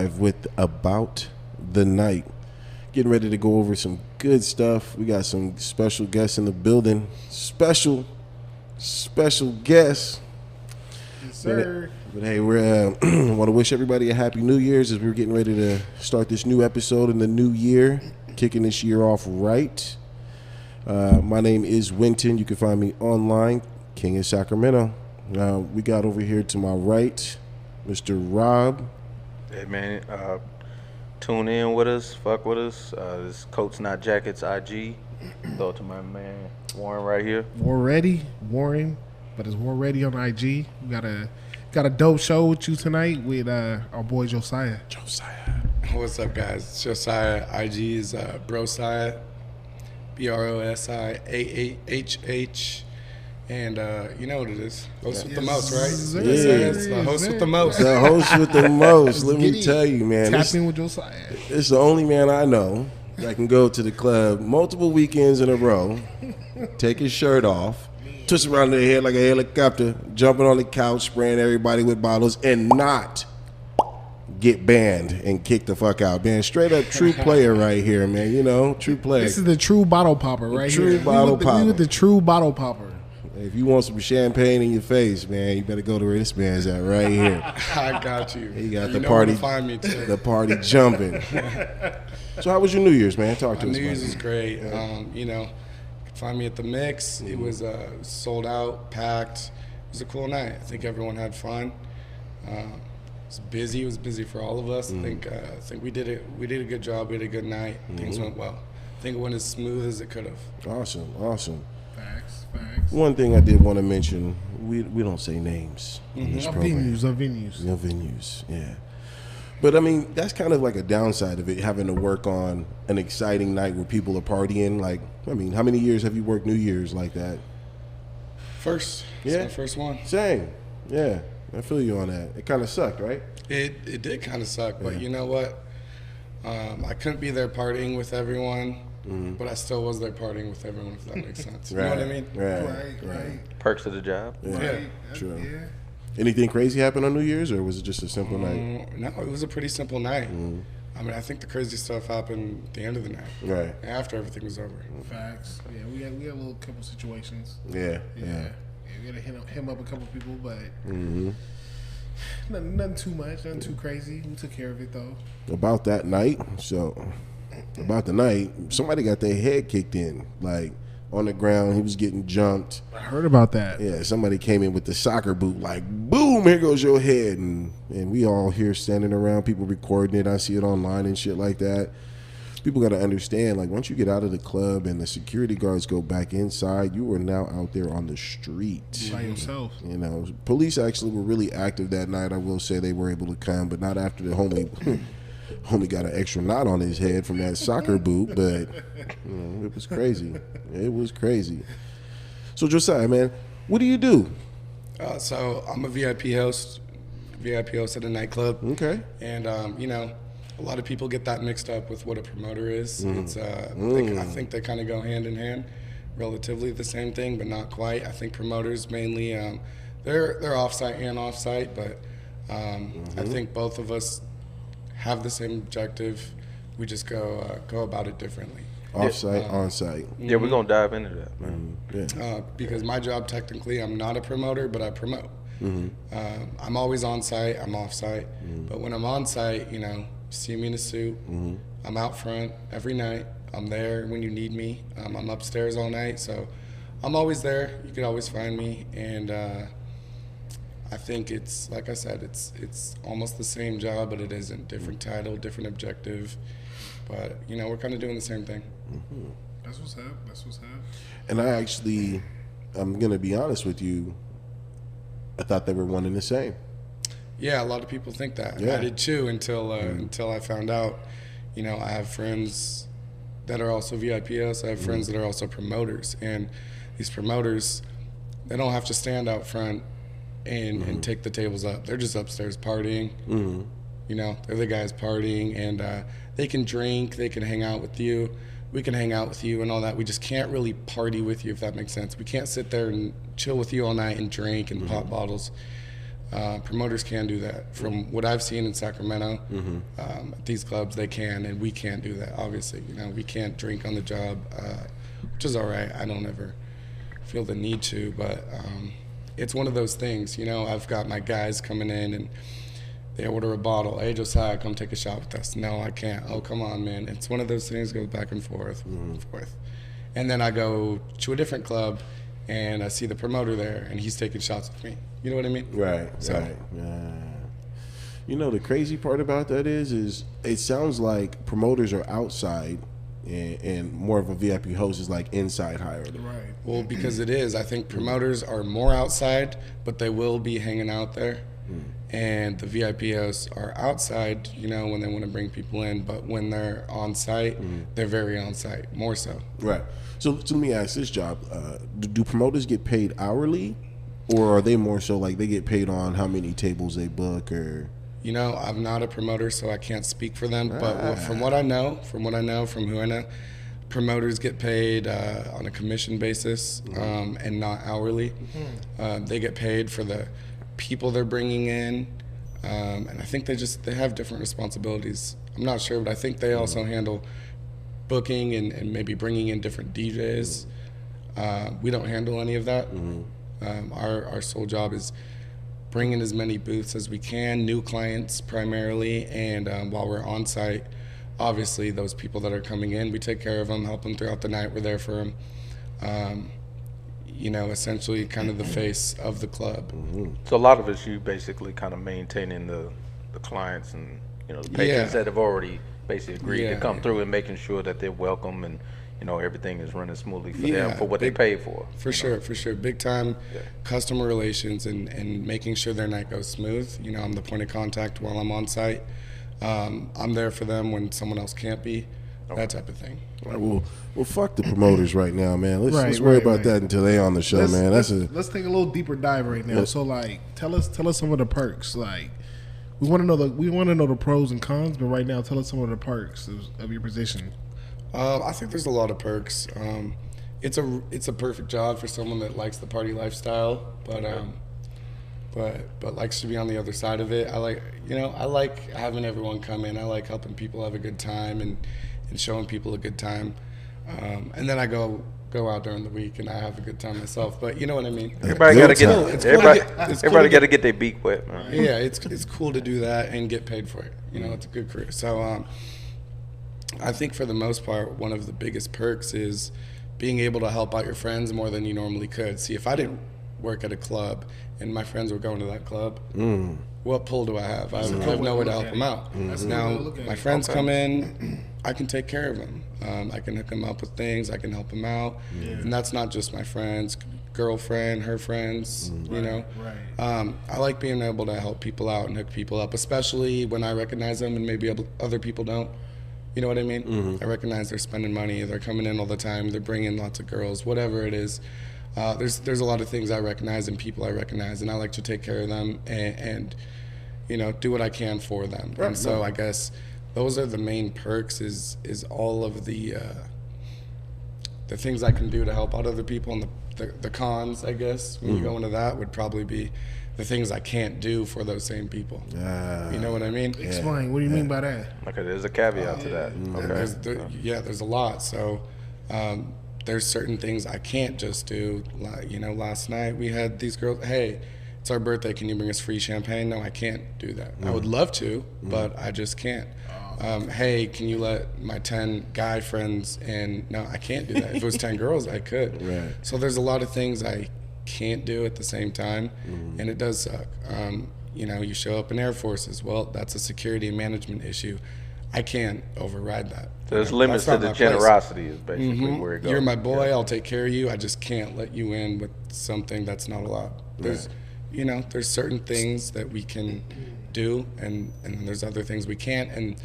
live with About the Night. Getting ready to go over some good stuff. We got some special guests in the building. Special guests. Yes, sir. But hey, we're want to wish everybody a happy New Year's as we're getting ready to start this new episode in the new year, kicking this year off right. My name is Winton. You can find me online, King of Sacramento. We got over here to my right, Mr. Rob. Hey man, tune in with us, fuck with us. This Coats Not Jackets IG. Throw it to my man Warren right here. Warren, but it's War Ready on IG. We got a dope show with you tonight with our boy Josiah. What's up, guys? It's Josiah. IG is Brosiah, BROSIAAHH. And you know what it is. Host with the most, right? It's the host with the most. The host with the most. Let me tell you, man. Tap in with Josiah. It's the only man I know that can go to the club multiple weekends in a row, take his shirt off, twist around their head like a helicopter, jumping on the couch, spraying everybody with bottles, and not get banned and kick the fuck out. Man, straight up true player right here, man. You know, true player. This is the true bottle popper right here. True bottle popper. We with the true bottle popper. If you want some champagne in your face, man, you better go to where this man's at right here. I got you. He got you the party. Find me too. The party jumping. So how was your New Year's, man? Talk to us. New Year's is is great. You know, you can find me at the Mix. It was sold out, packed. It was a cool night. I think everyone had fun. It was busy. It was busy for all of us. I think we did it. We did a good job. We had a good night. Things went well. I think it went as smooth as it could have. Awesome. Facts. One thing I did want to mention, we don't say names in this program. Venues. Yeah. But I mean, that's kind of like a downside of it, having to work on an exciting night where people are partying. Like, I mean, how many years have you worked New Year's like that? First. Yeah. It's my first one. Same. Yeah. I feel you on that. It kind of sucked, right? It did kind of suck, but you know what? I couldn't be there partying with everyone. But I still was there partying with everyone, if that makes sense. You know what I mean? Right. Perks of the job. Yeah. True. Yeah. Anything crazy happen on New Year's, or was it just a simple night? No, it was a pretty simple night. I mean, I think the crazy stuff happened at the end of the night. Right. After everything was over. Facts. Yeah, we had a little couple situations. Yeah. We had to hit up a couple people, but nothing too much, nothing too crazy. We took care of it though. About the night, somebody got their head kicked in, like on the ground. He was getting jumped. I heard about that. Yeah, somebody came in with the soccer boot, like, boom, here goes your head. And we all here standing around, people recording it. I see it online and shit like that. People got to understand, like, once you get out of the club and the security guards go back inside, you are now out there on the street. By yourself. You know, police actually were really active that night. I will say they were able to come, but not after the homie got an extra knot on his head from that soccer boot, but you know, it was crazy. It was crazy. So Josiah, man, what do you do? So I'm a VIP host at a nightclub. Okay. And you know, a lot of people get that mixed up with what a promoter is. It's I think they kind of go hand in hand, relatively the same thing, but not quite. I think promoters mainly they're off-site and off-site, but I think both of us have the same objective. We just go about it differently. Off-site, on-site. Yeah, we're gonna dive into that, man. Because my job, technically, I'm not a promoter, but I promote. I'm always on-site, I'm off-site. But when I'm on-site, you know, you see me in a suit. I'm out front every night. I'm there when you need me. I'm upstairs all night, so I'm always there. You can always find me. And I think it's, like I said, it's almost the same job, but it isn't. Different title, different objective. But, you know, we're kind of doing the same thing. That's what's up. And I'm going to be honest with you, I thought they were one and the same. Yeah, a lot of people think that. Yeah. I did too until I found out. You know, I have friends that are also VIPs. I have friends that are also promoters. And these promoters, they don't have to stand out front and take the tables up. They're just upstairs partying. You know, they're the guys partying, and they can drink, they can hang out with you. We can hang out with you and all that. We just can't really party with you, if that makes sense. We can't sit there and chill with you all night and drink and pop bottles. Promoters can do that. From what I've seen in Sacramento, at these clubs, they can, and we can't do that, obviously. You know, we can't drink on the job, which is all right. I don't ever feel the need to, but it's one of those things. You know, I've got my guys coming in, and they order a bottle. Hey, Josiah, come take a shot with us. No, I can't. Oh, come on, man. It's one of those things, goes back and forth, forth. And then I go to a different club, and I see the promoter there, and he's taking shots with me. You know what I mean? Right, So- right. You know, the crazy part about that is it sounds like promoters are outside and more of a VIP host is like inside hired. Right. Well, because it is. I think promoters are more outside, but they will be hanging out there. And the VIP hosts are outside, you know, when they want to bring people in. But when they're on site, they're very on site, more so. Right. So let me ask this job. Do promoters get paid hourly? Or are they more so like they get paid on how many tables they book or? You know, I'm not a promoter, so I can't speak for them. But from what I know, from who I know, promoters get paid on a commission basis and not hourly. They get paid for the people they're bringing in, and I think they have different responsibilities. I'm not sure, but I think they also handle booking and maybe bringing in different DJs. We don't handle any of that. Our sole job is bringing as many booths as we can, new clients primarily, and while we're on site, obviously those people that are coming in, we take care of them, help them throughout the night. We're there for them. You know, essentially kind of the face of the club. So a lot of it's you basically kind of maintaining the clients and, you know, the patrons that have already basically agreed to come through and making sure that they're welcome and, you know, everything is running smoothly for them for what they pay for. For sure. Big time customer relations and making sure their night goes smooth. You know, I'm the point of contact while I'm on site. I'm there for them when someone else can't be, that type of thing. All right, well, fuck the promoters right now, man. Let's worry about that until they on the show, man. Let's take a little deeper dive right now. So, like, tell us some of the perks. Like, we want to know the pros and cons, but right now, tell us some of the perks of your position. I think there's a lot of perks. It's a perfect job for someone that likes the party lifestyle, but likes to be on the other side of it. I like having everyone come in. I like helping people have a good time and showing people a good time. And then I go out during the week and I have a good time myself. But you know what I mean? Everybody got to get their beak wet, man. Yeah, it's cool to do that and get paid for it. You know, it's a good career. So I think for the most part, one of the biggest perks is being able to help out your friends more than you normally could. See, if I didn't work at a club and my friends were going to that club, what pull do I have? I have nowhere to help them out. Now, my friends come in, I can take care of them. I can hook them up with things. I can help them out. And that's not just my friends, girlfriend, her friends, you know. I like being able to help people out and hook people up, especially when I recognize them and maybe other people don't. You know what I mean? I recognize they're spending money. They're coming in all the time. They're bringing lots of girls, whatever it is. There's a lot of things I recognize and people I recognize, and I like to take care of them and you know, do what I can for them. And so I guess those are the main perks is all of the things I can do to help out other people, and the cons, I guess, when you go into that would probably be the things I can't do for those same people. You know what I mean? Explain. What do you mean by that? Okay, there's a caveat to that. Okay. There's a lot. So there's certain things I can't just do. Like, you know, last night we had these girls, hey, it's our birthday, can you bring us free champagne? No, I can't do that. I would love to, but I just can't. Hey, can you let my 10 guy friends in? No, I can't do that. If it was 10 girls, I could. So there's a lot of things I can't do at the same time, and it does suck. You know, you show up in Air Forces, well, that's a security and management issue. I can't override that. So there's limits to the generosity is basically where it goes. You're my boy, I'll take care of you. I just can't let you in with something that's not allowed. There's, you know, there's certain things that we can do, and there's other things we can't. And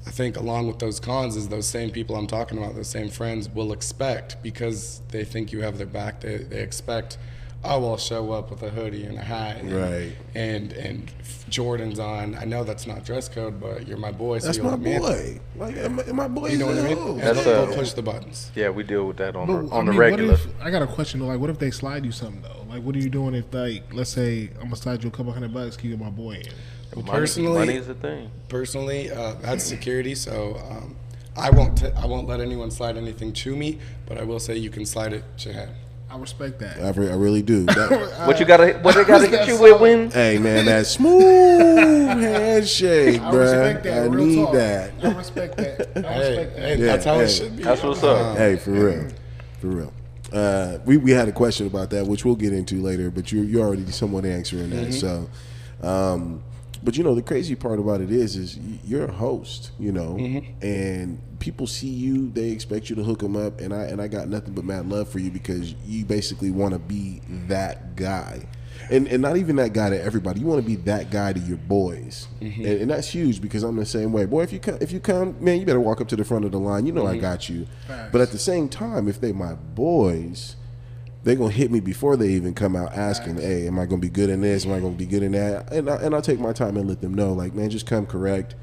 I think along with those cons is those same people I'm talking about, those same friends will expect, because they think you have their back, they expect, oh, I'll show up with a hoodie and a hat and Jordans on. I know that's not dress code, but you're my boy. So that's my boy. Like, my boy. You know what I mean? That's they'll push the buttons. Yeah, we deal with that on the regular. I got a question though. Like, what if they slide you something though? Like, what are you doing if, like, let's say I'm gonna slide you a couple $100, can you get my boy in? Well, money is a thing. Personally, that's security, so I won't let anyone slide anything to me, but I will say you can slide it to him. I respect that. I really do. What they gotta get you with when? Hey man, that smooth handshake, I bro. respect that. I Real need talk. that. I respect that. I respect that. Hey, that's how it should be. That's what's up. Hey, for real. We had a question about that, which we'll get into later, but you're already somewhat answering that. So, but you know, the crazy part about it is you're a host, you know, and people see you, they expect you to hook them up, and I got nothing but mad love for you because you basically want to be that guy. And not even that guy to everybody. You want to be that guy to your boys, and that's huge because I'm the same way. Boy, if you come, man, you better walk up to the front of the line. You know I got you. Facts. But at the same time, if they my boys, they're gonna hit me before they even come out asking, "Hey, am I gonna be good in this? Am I gonna be good in that?" And I'll take my time and let them know, like, man, just come correct,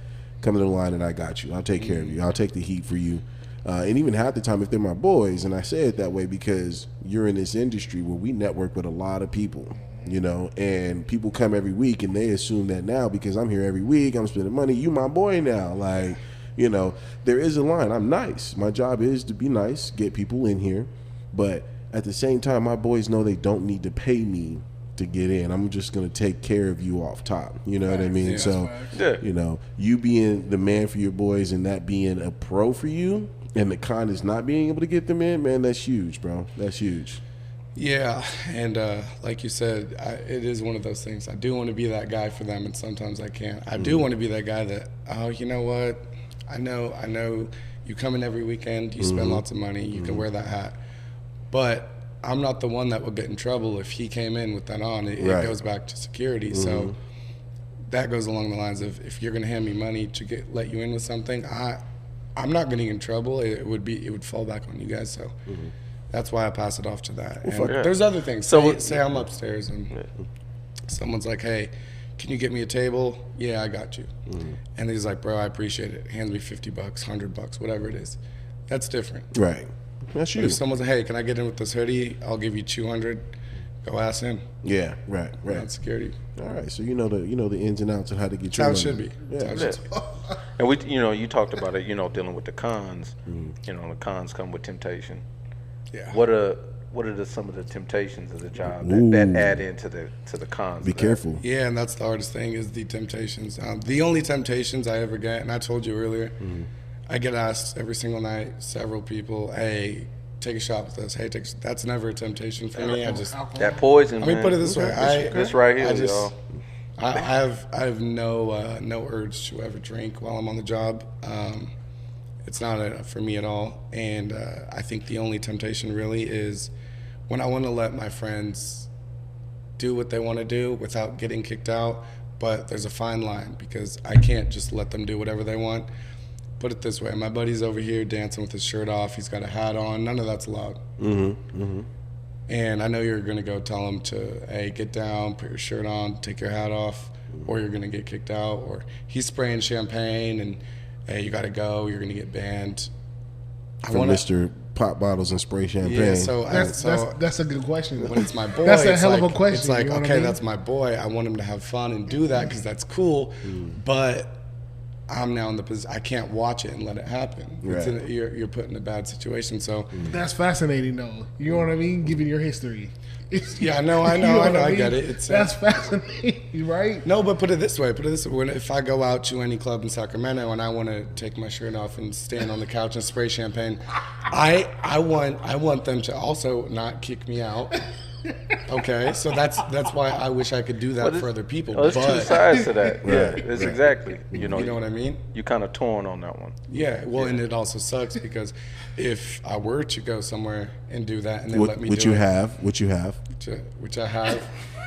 come to the line, and I got you. I'll take care of you. I'll take the heat for you. And even half the time, if they're my boys, and I say it that way because you're in this industry where we network with a lot of people. You know, and people come every week and they assume that now because I'm here every week, I'm spending money, you my boy now. Like, you know, there is a line. I'm nice. My job is to be nice, get people in here. But at the same time, my boys know they don't need to pay me to get in. I'm just going to take care of you off top. You know what I mean? Yeah, so, Yeah. you know, you being the man for your boys and that being a pro for you and the con is not being able to get them in, man, that's huge, bro. That's huge. Yeah, and like you said, it is one of those things. I do want to be that guy for them, and sometimes I can't. I do want to be that guy that, oh, you know what? I know you come in every weekend, you spend lots of money, you can wear that hat. But I'm not the one that would get in trouble if he came in with that on. It goes back to security. So that goes along the lines of if you're going to hand me money to let you in with something, I'm not getting in trouble. It would fall back on you guys. So. That's why I pass it off to that. And there's other things. Say I'm upstairs and someone's like, "Hey, can you get me a table?" Yeah, I got you. And he's like, "Bro, I appreciate it." Hands me $50, $100, whatever it is. That's different. Right. That's But you. if someone's like, "Hey, can I get in with this hoodie? I'll give you $200." Go ask him. Yeah, right. Not security. All right, so you know the ins and outs of how to get That's your how it money. should be. Yeah. That's how it should be. And you talked about it, dealing with the cons. You know, the cons come with temptation. Yeah. What are some of the temptations of the job that add into the cons? Be careful. Yeah, and that's the hardest thing is the temptations. The only temptations I ever get, and I told you earlier, I get asked every single night, several people, "Hey, take a shot with us." Hey, that's never a temptation for me. I just That poison. Let me put it this way. This right here, y'all. y'all. I have no urge to ever drink while I'm on the job. It's not for me at all. And I think the only temptation really is when I want to let my friends do what they want to do without getting kicked out. But there's a fine line because I can't just let them do whatever they want. Put it this way. My buddy's over here dancing with his shirt off. He's got a hat on. None of that's allowed. And I know you're going to go tell him to, "Hey, get down, put your shirt on, take your hat off, or you're going to get kicked out." Or he's spraying champagne and, "Hey, you got to go, you're going to get banned." From Mr. Pop Bottles and Spray Champagne. Yeah, so That's a good question. when it's my boy, That's a it's hell of a like- question, It's like, you know what I okay, mean? that's my boy. I want him to have fun and do that because that's cool. But I'm now in the position, I can't watch it and let it happen. Right. You're put in a bad situation. So That's fascinating, though. You know what I mean? Given your history. yeah, I know, You know what I mean? get it. It's That's fascinating, right? no, but put it this way. If I go out to any club in Sacramento and I want to take my shirt off and stand on the couch and spray champagne, I want them to also not kick me out. Okay, so that's why I wish I could do that for other people. There's two but sides to that. Yeah, it's exactly. you know what I mean? You kind of torn on that one. Yeah. Well, and it also sucks because if I were to go somewhere and do that and they let me Which do you it, have, which I have,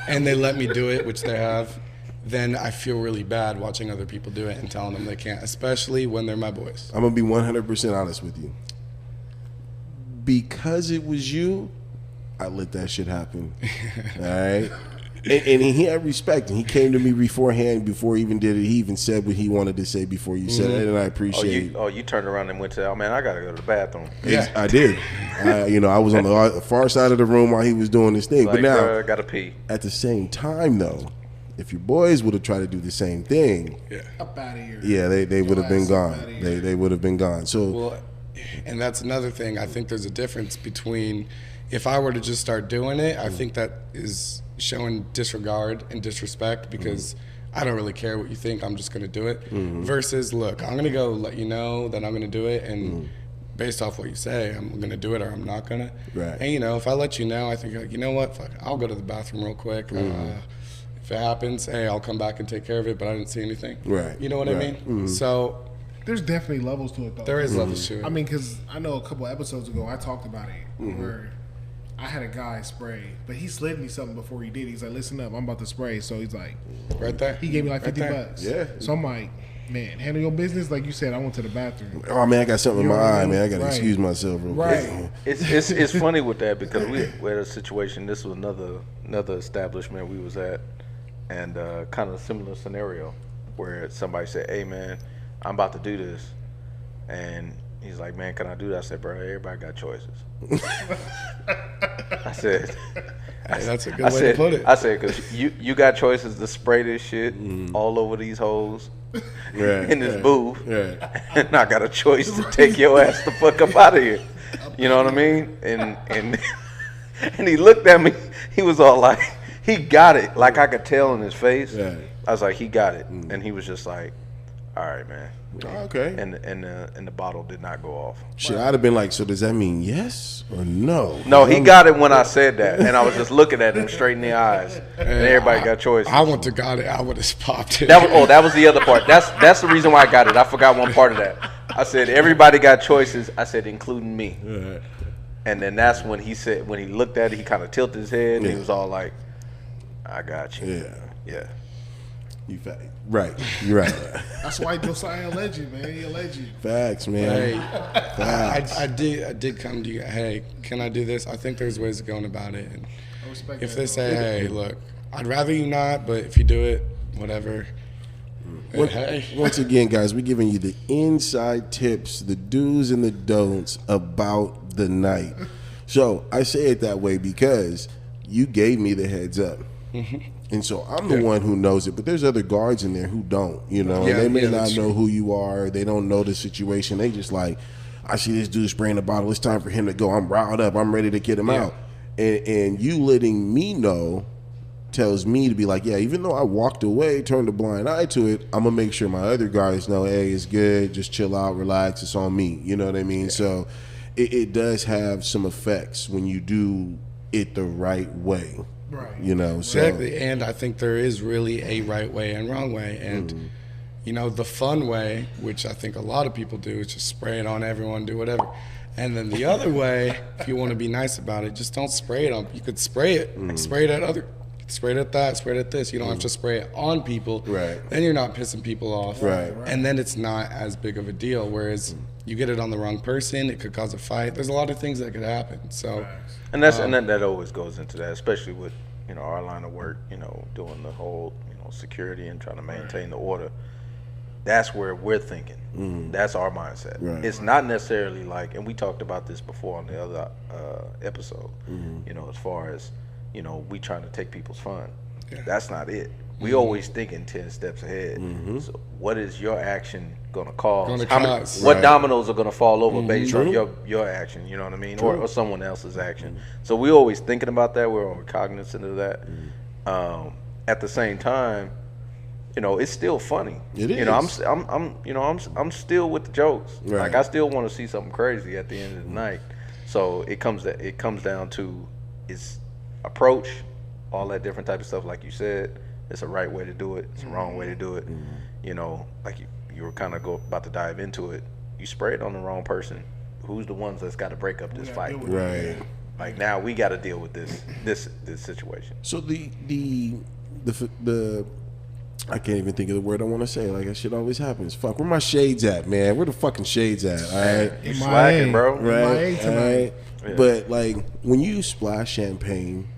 and they let me do it, which they have, then I feel really bad watching other people do it and telling them they can't, especially when they're my boys. I'm gonna be 100% honest with you. Because it was you, I let that shit happen. All right. And he had respect, and he came to me beforehand before he even did it. He even said what he wanted to say before you said it, and I appreciate it. You turned around and went to, oh man, I gotta go to the bathroom. Yeah, I did. I was on the far side of the room while he was doing this thing. But now, I gotta pee. At the same time, though, if your boys would have tried to do the same thing, up out of here. Yeah, they would have been gone. They would have been gone. So, well, and that's another thing. I think there's a difference between if I were to just start doing it, I think that is showing disregard and disrespect because I don't really care what you think. I'm just going to do it. Versus, look, I'm going to go let you know that I'm going to do it, and based off what you say, I'm going to do it or I'm not going to. Right. And if I let you know, I think, like, you know what? Fuck, I'll go to the bathroom real quick. If it happens, hey, I'll come back and take care of it. But I didn't see anything. Right. You know what I mean? So. There's definitely levels to it, though. There is levels to it. I mean, because I know a couple episodes ago I talked about it where I had a guy spray, but he slid me something before he did. He's like, listen up, I'm about to spray. So he's like, right there. He gave me like $50. Yeah. So I'm like, man, handle your business. Like you said, I went to the bathroom. Oh, man, I got something in my eye, man. I got to excuse myself real quick. It's funny with that because we had a situation. This was another establishment we was at, and kind of a similar scenario where somebody said, hey, man, I'm about to do this. And he's like, man, can I do that? I said, bro, everybody got choices. I said, that's a good way to put it. I said, because you got choices to spray this shit all over these hoes in this booth. And I got a choice to take your ass the fuck up out of here. You know what I mean? And he looked at me. He was all like, he got it. Like I could tell in his face. I was like, he got it. And he was just like, all right, man. Okay. And the bottle did not go off. Shit, I'd have been like, so does that mean yes or no? No, he got it when I said that, and I was just looking at him straight in the eyes. And everybody got choices. I wouldn't have got it. I would have popped it. That was the other part. That's the reason why I got it. I forgot one part of that. I said everybody got choices. I said including me. And then that's when he said, when he looked at it, he kind of tilted his head, and he was all like, "I got you." Yeah. You right. You're right. That's why Josiah a legend, man. He a legend. Facts, man. Hey, Facts. I did come to you. Hey, can I do this? I think there's ways of going about it. And if they say, hey, look, I'd rather you not, but if you do it, whatever. Once again, guys, we're giving you the inside tips, the do's and the don'ts about the night. So I say it that way because you gave me the heads up. And so I'm the one who knows it, but there's other guards in there who don't, and they may not know who you are. They don't know the situation. They just like, I see this dude spraying the bottle. It's time for him to go. I'm riled up. I'm ready to get him out. And you letting me know tells me to be like, yeah, even though I walked away, turned a blind eye to it, I'm going to make sure my other guys know, hey, it's good. Just chill out, relax. It's on me. You know what I mean? So it does have some effects when you do it the right way. Right. So. Exactly. And I think there is really a right way and wrong way. And, the fun way, which I think a lot of people do, is just spray it on everyone, do whatever. And then the other way, if you want to be nice about it, just don't spray it on. You could spray it, spray it at other, spray it at that, spray it at this. You don't have to spray it on people. Right. Then you're not pissing people off. Right. And then it's not as big of a deal. Whereas you get it on the wrong person, it could cause a fight. There's a lot of things that could happen. So. And that always goes into that, especially with our line of work, doing the whole security and trying to maintain the order. That's where we're thinking. That's our mindset. Right. It's not necessarily like, and we talked about this before on the other episode. As far as we trying to take people's fun. That's not it. We always thinking 10 steps ahead. So what is your action gonna cause? What dominoes are gonna fall over based on your action? You know what I mean, or someone else's action. So we always thinking about that. We're always cognizant of that. At the same time, it's still funny. It is. I'm still with the jokes. Right. Like I still want to see something crazy at the end of the night. So it comes down to its approach, all that different type of stuff. Like you said. It's a right way to do it. It's a wrong way to do it. Like you were kind of about to dive into it. You spray it on the wrong person. Who's the ones that's got to break up this fight? Right. Like now we got to deal with this situation. So the I can't even think of the word I want to say. Like that shit always happens. Fuck, where my shades at, man? Where the fucking shades at? All right, you slacking, bro. Right. All right. Yeah. But like when you splash champagne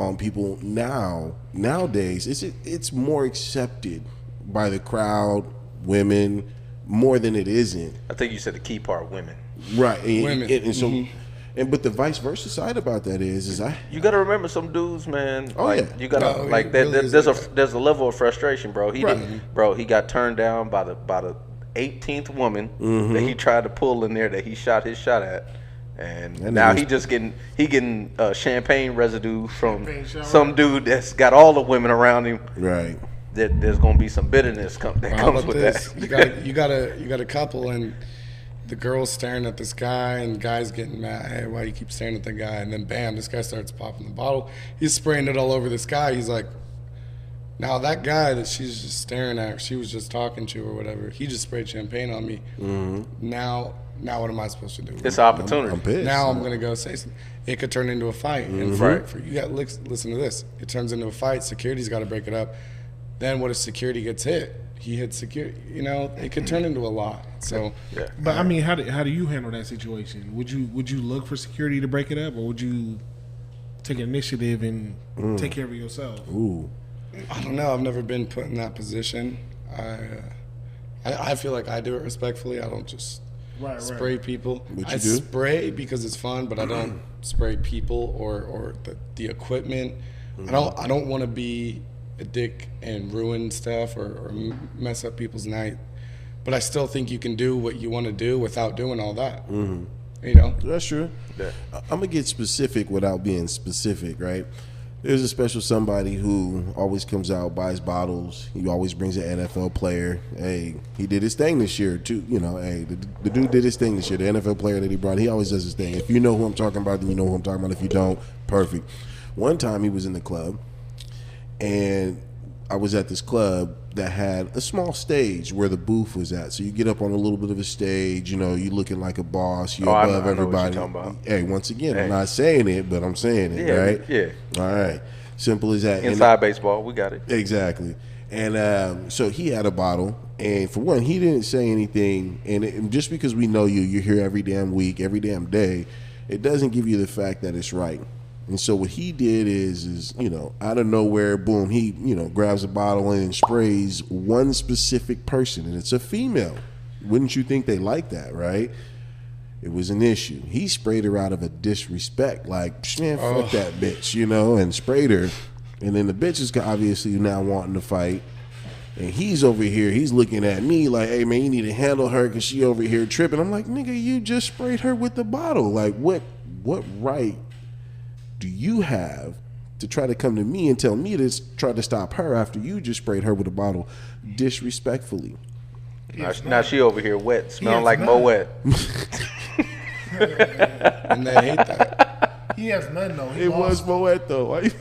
on people nowadays. It's more accepted by the crowd, women, more than it isn't. I think you said the key part, women. Right. Women. And so, but the vice versa side about that is you got to remember some dudes, man. Oh, like, yeah. You got to there's a level of frustration, bro. He got turned down by the 18th woman that he tried to pull in there that he shot his shot at. And now he getting champagne residue from some dude that's got all the women around him. Right. There's gonna be some bitterness that comes with this? that. You got a couple, and the girl's staring at this guy, and the guy's getting mad. Hey, why you keep staring at the guy? And then bam, this guy starts popping the bottle. He's spraying it all over this guy. He's like, now that guy that she's just staring at, she was just talking to or whatever. He just sprayed champagne on me. Now what am I supposed to do? It's an opportunity. I'm pissed. Now I'm gonna go say something. It could turn into a fight. And for you got listen to this. It turns into a fight. Security's got to break it up. Then what if security gets hit? He hits security. You know, it could turn into a lot. So, Yeah. But I mean, how do you handle that situation? Would you look for security to break it up, or would you take initiative and take care of it yourself? Ooh. I don't know. I've never been put in that position. I feel like I do it respectfully. I don't just spray people. I spray because it's fun, but I don't spray people or the equipment. I don't want to be a dick and ruin stuff or mess up people's night. But I still think you can do what you want to do without doing all that. You know? That's true. Yeah. I'm going to get specific without being specific, right? There's a special somebody who always comes out, buys bottles. He always brings an NFL player. Hey, he did his thing this year, too. You know, hey, the dude did his thing this year. The NFL player that he brought, he always does his thing. If you know who I'm talking about, then you know who I'm talking about. If you don't, perfect. One time he was in the club, and I was at this club that had a small stage where the booth was at. So you get up on a little bit of a stage, you know, you looking like a boss, you're above everybody. Hey, once again, I'm not saying it, but I'm saying it, right? Yeah. All right. Simple as that. Inside baseball, we got it. Exactly. And so he had a bottle, and for one, he didn't say anything. And just because we know you're here every damn week, every damn day, it doesn't give you the fact that it's right. And so what he did is you know, out of nowhere, boom, he, you know, grabs a bottle and sprays one specific person, and it's a female. Wouldn't you think they like that, right? It was an issue. He sprayed her out of a disrespect, like, man, fuck that bitch, you know, and sprayed her. And then the bitch is obviously now wanting to fight. And he's over here, he's looking at me like, hey, man, you need to handle her because she over here tripping. I'm like, nigga, you just sprayed her with the bottle. Like, what right do you have to try to come to me and tell me to try to stop her after you just sprayed her with a bottle disrespectfully? Now she over here wet, smelling like Moet. And they hate that. He has none though. It was Moet though. Why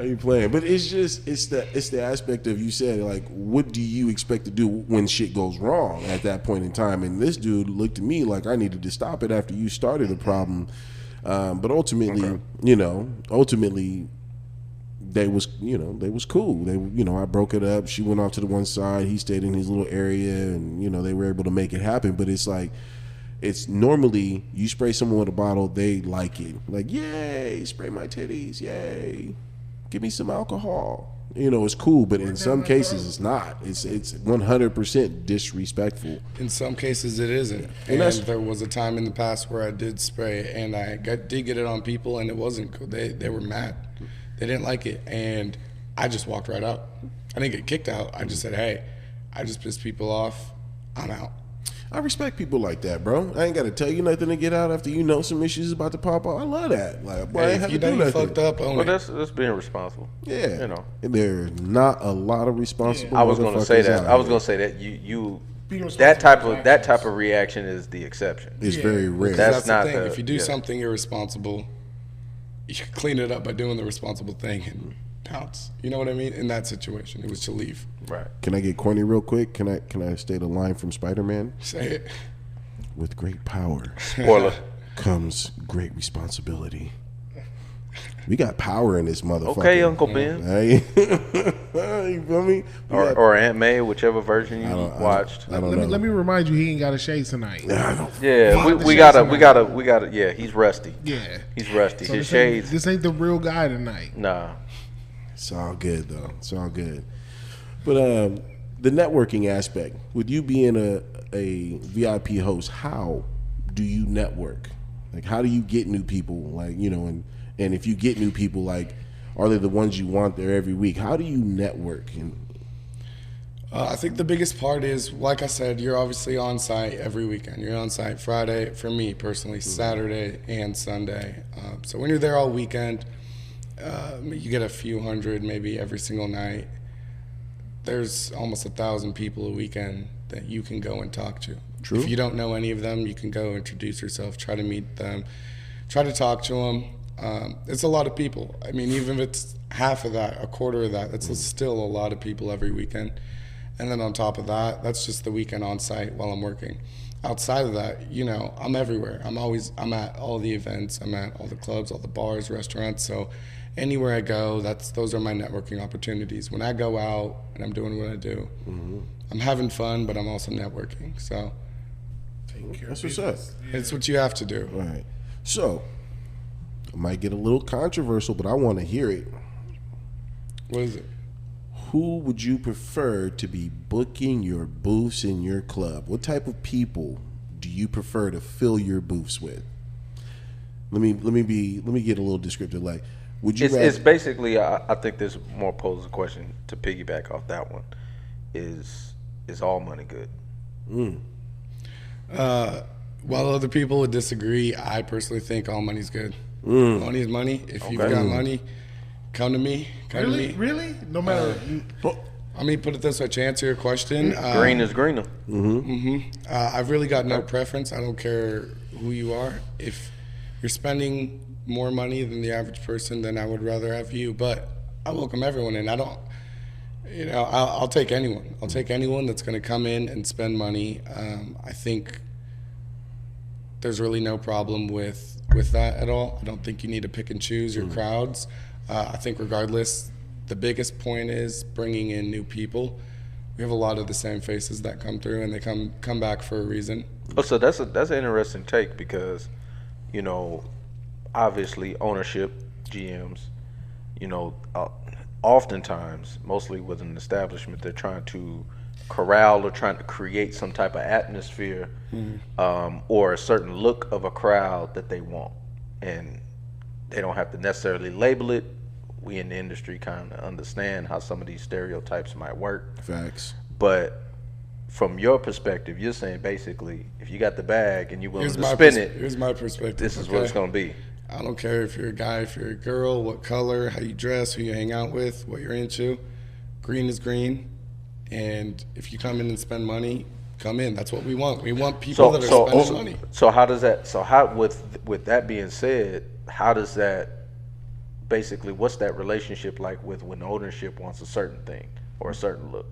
are you playing? But it's the aspect of, you said, like, what do you expect to do when shit goes wrong at that point in time? And this dude looked at me like I needed to stop it after you started the problem. But ultimately, they was cool. I broke it up. She went off to the one side. He stayed in his little area, and they were able to make it happen. But it's like, it's normally you spray someone with a bottle, they like it. Like, yay, spray my titties, yay. Give me some alcohol. It's cool, but in some cases it's not. It's 100% disrespectful. In some cases it isn't. And there was a time in the past where I did spray, and I did get it on people, and it wasn't cool. They were mad. They didn't like it, and I just walked right out. I didn't get kicked out. I just said, hey, I just pissed people off. I'm out. I respect people like that, bro. I ain't got to tell you nothing to get out after you know some issues about to pop up. I love that. Like, boy, I ain't have to do nothing. Fucked up, own it. That's being responsible. Yeah, there's not a lot of responsible. I was going to say that. I was going to say that you that type of reaction is the exception. It's very rare. That's not the thing. If you do something irresponsible, you should clean it up by doing the responsible thing and pounce. You know what I mean? In that situation, it was to leave. Right. Can I get corny real quick? Can I state a line from Spider-Man? Say it. With great power, spoiler, comes great responsibility. We got power in this motherfucker. Okay, Uncle Ben. Hey. You feel me? Or Aunt May, whichever version you watched. Let me remind you, he ain't got a shade tonight. Yeah, we gotta. Yeah, he's rusty. Yeah, he's rusty. So His shades. This ain't the real guy tonight. Nah. It's all good though. It's all good. But the networking aspect, with you being a VIP host, how do you network? Like, how do you get new people? Like, you know, and if you get new people, like, are they the ones you want there every week? How do you network? And I think the biggest part is, like I said, you're obviously on site every weekend. You're on site Friday, for me personally, Saturday and Sunday. So when you're there all weekend, you get a few hundred maybe every single night. There's almost 1,000 people a weekend that you can go and talk to. True. If you don't know any of them, you can go introduce yourself, try to meet them, try to talk to them. It's a lot of people. I mean, even if it's half of that, a quarter of that, that's still a lot of people every weekend. And then on top of that, that's just the weekend on site while I'm working. Outside of that, you know, I'm everywhere. I'm at all the events. I'm at all the clubs, all the bars, restaurants. So anywhere I go, those are my networking opportunities. When I go out and I'm doing what I do, I'm having fun, but I'm also networking. So that's what's up. It's what you have to do. Right. So, it might get a little controversial, but I want to hear it. What is it? Who would you prefer to be booking your booths in your club? What type of people do you prefer to fill your booths with? Let me get a little descriptive. Like, would you? It's basically. I think this more poses a question to piggyback off that one. Is all money good? While other people would disagree, I personally think all money's good. Money is money. If you've got money, come to me. Really? No matter. I mean, put it this way, to answer your question. Green is greener. I've really got no preference. I don't care who you are. If you're spending more money than the average person, then I would rather have you. But I welcome everyone in. I don't, you know, I'll take anyone. I'll take anyone that's going to come in and spend money. I think there's really no problem with that at all. I don't think you need to pick and choose your crowds. I think regardless, the biggest point is bringing in new people. We have a lot of the same faces that come through, and they come back for a reason. Oh, so that's an interesting take because, you know, obviously ownership, GMs, you know, oftentimes, mostly with an establishment, they're trying to corral or trying to create some type of atmosphere or a certain look of a crowd that they want. And they don't have to necessarily label it. We in the industry kind of understand how some of these stereotypes might work. Facts. But from your perspective, you're saying basically, if you got the bag and you're willing to spend it, here's my perspective. This is what it's going to be. I don't care if you're a guy, if you're a girl, what color, how you dress, who you hang out with, what you're into. Green is green. And if you come in and spend money, come in. That's what we want. We want people that are spending money. So how does that? So how with that being said, how does that basically? What's that relationship like with when ownership wants a certain thing or a certain look?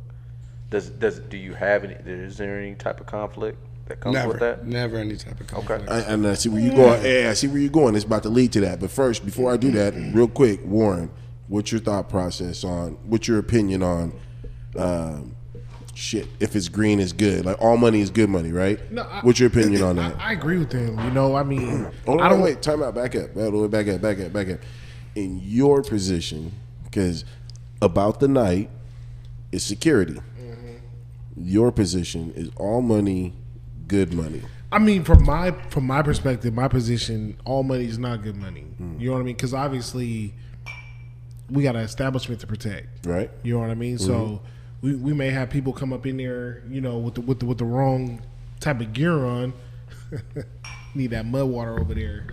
Do you have any? Is there any type of conflict that comes with that? Never any type of conflict. Okay. And I see where you're going. Yeah, I see where you're going. It's about to lead to that. But first, before I do that, real quick, Warren, what's your thought process on? What's your opinion on? If it's green, it's good. Like, all money is good money, right? No, what's your opinion on that? I agree with him. You know, I mean, wait. Time out. Back up. Back up. In your position, because about the night is security. Your position is all money, good money. I mean, from my perspective, my position, all money is not good money. You know what I mean? Because obviously, we got an establishment to protect, right? You know what I mean? So we may have people come up in there, you know, with the wrong type of gear on. Need that mud water over there.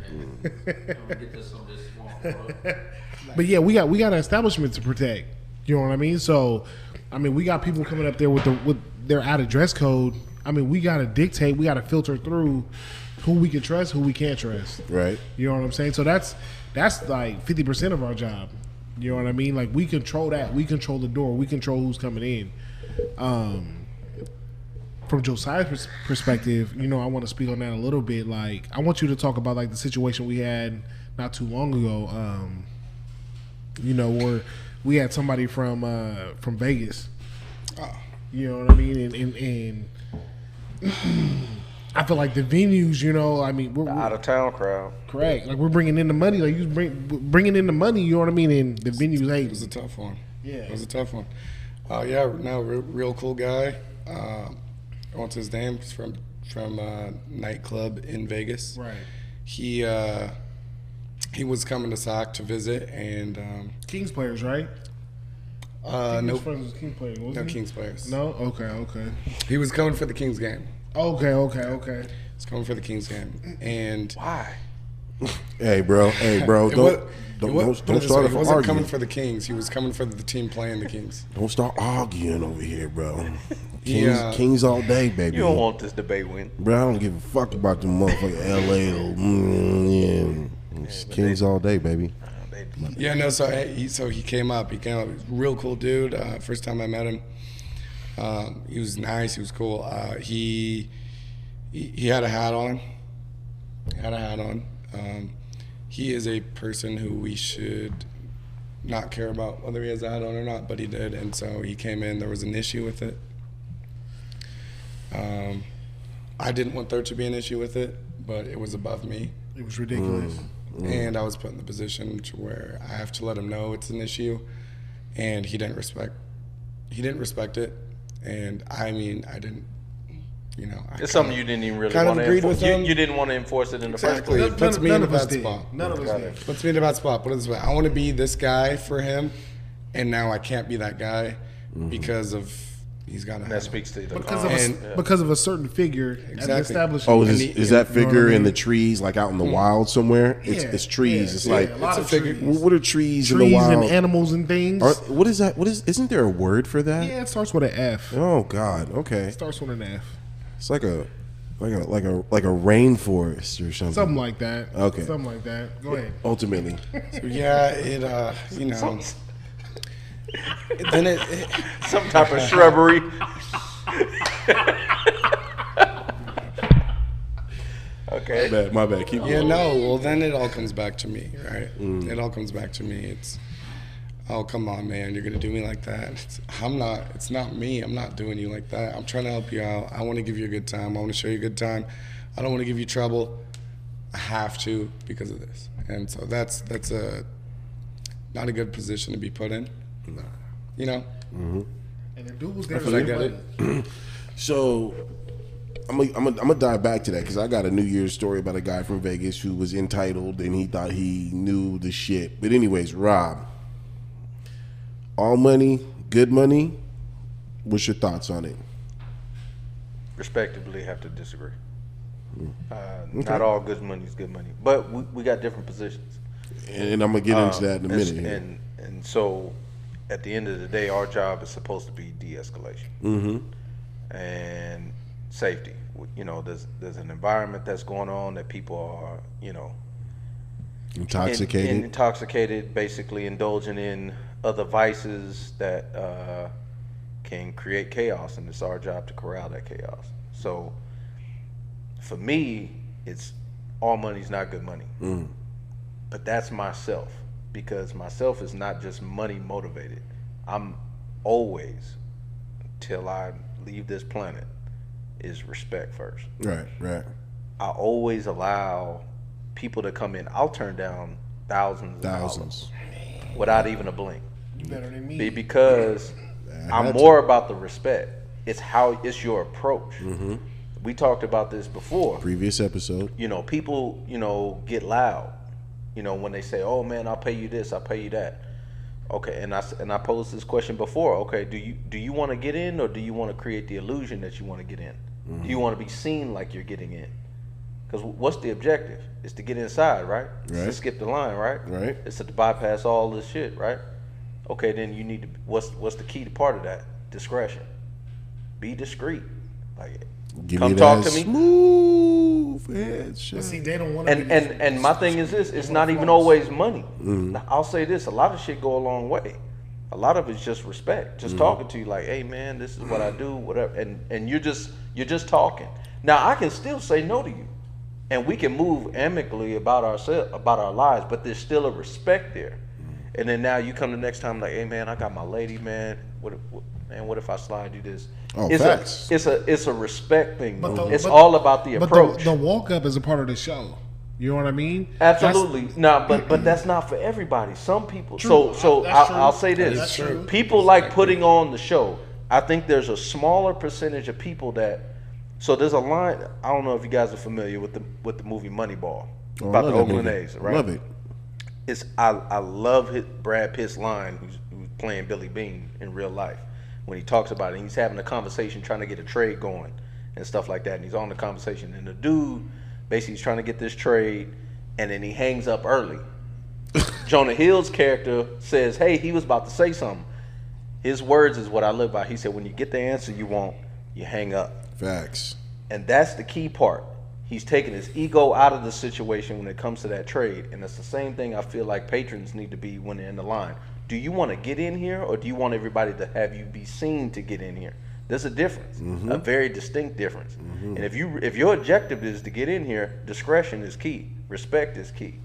But yeah, we got an establishment to protect. You know what I mean? So, I mean, we got people coming up there with their out of dress code. I mean, we got to dictate. We got to filter through who we can trust, who we can't trust. Right. You know what I'm saying? So that's like 50% of our job. You know what I mean? Like, we control that. We control the door. We control who's coming in. From Josiah's perspective, you know, I want to speak on that a little bit. Like, I want you to talk about, like, the situation we had not too long ago. You know, where we had somebody from Vegas. You know what I mean? And I feel like the venues, you know, I mean, we're out of town crowd. Correct. Like we're bringing in the money. Like you bringing in the money. You know what I mean? And the venues, hey, It was a tough one. Yeah, it was a tough one. Real cool guy. What's his name? He's from nightclub in Vegas. Right. He was coming to SAC to visit, and Kings players, right? no, Kings players. no Kings players. No. Okay. He was coming for the Kings game. Okay. He's coming for the Kings game, and Why? Hey, bro. Don't start He wasn't coming for the Kings. He was coming for the team playing the Kings. Don't start arguing over here, bro. Yeah. Kings all day, baby. You don't want this debate win. Bro, I don't give a fuck about the motherfucking LA. It's Kings all day, baby. Yeah, no. So he came up. He came up. He was a real cool dude. First time I met him, he was nice. He was cool. He had a hat on. He is a person who we should not care about whether he has a hat on or not, but he did, and so he came in. There was an issue with it. I didn't want there to be an issue with it, but it was above me. It was ridiculous. And I was put in the position to where I have to let him know it's an issue, and he didn't respect it. And I mean, I didn't, you know. It's something you didn't even really kind of want to agreed enforce. with him. You didn't want to enforce it in the first Exactly. place. It puts me in a bad did. spot. None of us did. Puts me in a bad spot. Put it this way: I want to be this guy for him, and now I can't be that guy because of he's got a. That speaks to the Because of a certain figure at the Exactly. Oh, establishment. is that you know what figure I mean? in the trees, like out in the wild somewhere? It's trees. It's like a lot of figure- trees. what are trees in Trees the wild? and animals and things. What is that? Isn't there a word for that? Yeah, it starts with an F. Oh God. Okay. It starts with an F. It's like a rainforest or something. Something like that. Okay. Something like that. Go ahead. Ultimately. So yeah, it you know. Then it some type of shrubbery. Okay. My bad. Keep Yeah, going. no. Well, then it all comes back to me, right? It all comes back to me. It's, oh, come on, man, you're gonna do me like that. It's not me. I'm not doing you like that. I'm trying to help you out. I want to give you a good time. I want to show you a good time. I don't want to give you trouble. I have to because of this. And so that's a not a good position to be put in. You know. And the dude was there. But I get it. So I'm gonna dive back to that because I got a New Year's story about a guy from Vegas who was entitled and he thought he knew the shit. But anyways, Rob, all money, good money. What's your thoughts on it? Respectively, have to disagree. Not all good money is good money, but we got different positions. And I'm gonna get into that in a minute. And so, at the end of the day, our job is supposed to be de-escalation and safety. You know, there's an environment that's going on that people are, you know, intoxicated, basically indulging in other vices that can create chaos, and it's our job to corral that chaos. So, for me, it's all money's not good money. But that's myself, because myself is not just money motivated. I'm always, till I leave this planet, is respect first. Right. I always allow people to come in. I'll turn down thousands of dollars without even a blink. You better than me. Because I'm more about the respect. It's your approach. We talked about this before. Previous episode. You know, people, you know, get loud. You know, when they say, "Oh man, I'll pay you this, I'll pay you that." Okay, and I posed this question before. Okay, do you want to get in, or do you want to create the illusion that you want to get in? Do you want to be seen like you're getting in? Because what's the objective? It's to get inside, right? It's to skip the line, right? Right. It's to bypass all this shit, right? Okay, then you need to. What's the key to part of that? Discretion. Be discreet. Like, come talk to me. Smooth headshot. See, they don't want to. And my thing is this: it's not even always money. I'll say this: a lot of shit go a long way. A lot of it's just respect, just talking to you, like, "Hey, man, this is what I do, whatever." And you're just talking. Now, I can still say no to you, and we can move amicably about our lives, but there's still a respect there. And then now you come the next time like, hey man, I got my lady, man. What if I slide you this? Oh, it's facts. It's a respect thing. But all about the approach. But the walk up is a part of the show. You know what I mean? Absolutely. But that's not for everybody. Some people. True. So I'll say this. That's true. People like putting on the show. I think there's a smaller percentage of people that. So there's a line. I don't know if you guys are familiar with the movie Moneyball about the Oakland A's, right? Love it. I love Brad Pitt's line, who's playing Billy Bean in real life, when he talks about it. He's having a conversation, trying to get a trade going and stuff like that. And he's on the conversation, and the dude basically is trying to get this trade, and then he hangs up early. Jonah Hill's character says, "Hey, he was about to say something." His words is what I live by. He said, "When you get the answer you want, you hang up." Facts. And that's the key part. He's taking his ego out of the situation when it comes to that trade. And it's the same thing I feel like patrons need to be when they're in the line. Do you want to get in here, or do you want everybody to have you be seen to get in here? There's a difference, a very distinct difference. And if your objective is to get in here, discretion is key. Respect is key.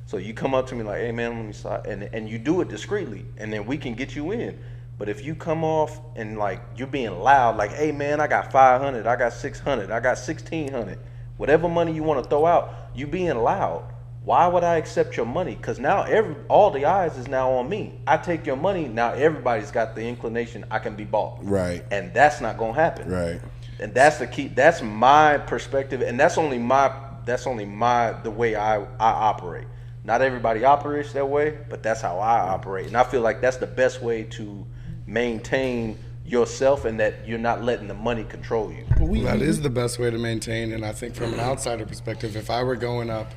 So you come up to me like, hey man, let me slide, and you do it discreetly, and then we can get you in. But if you come off and like you're being loud, like, hey man, I got 500, I got 600, I got 1600, whatever money you want to throw out, you being loud. Why would I accept your money? Because now all the eyes is now on me. I take your money, now everybody's got the inclination I can be bought. Right. And that's not gonna happen. Right. And that's the key. That's my perspective, and that's only the way I operate. Not everybody operates that way, but that's how I operate. And I feel like that's the best way to maintain yourself, and that you're not letting the money control you. That is the best way to maintain. And I think from an outsider perspective, if I were going up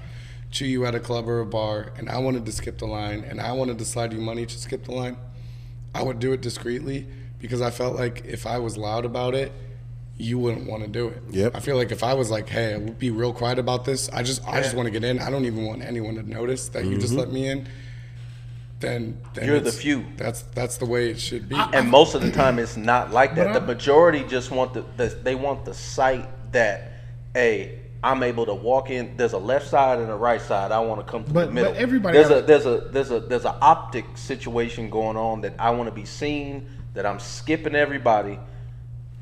to you at a club or a bar and I wanted to skip the line and I wanted to slide you money to skip the line, I would do it discreetly, because I felt like if I was loud about it, you wouldn't want to do it. Yep. I feel like if I was like, hey, I would be real quiet about this, I just want to get in, I don't even want anyone to notice that you just let me in, then You're the few. That's the way it should be. And most of the time it's not like that. The majority just want they want the sight that, hey, I'm able to walk in. There's a left side and a right side. I want to come through the middle. But everybody there's a optic situation going on that I want to be seen, that I'm skipping everybody,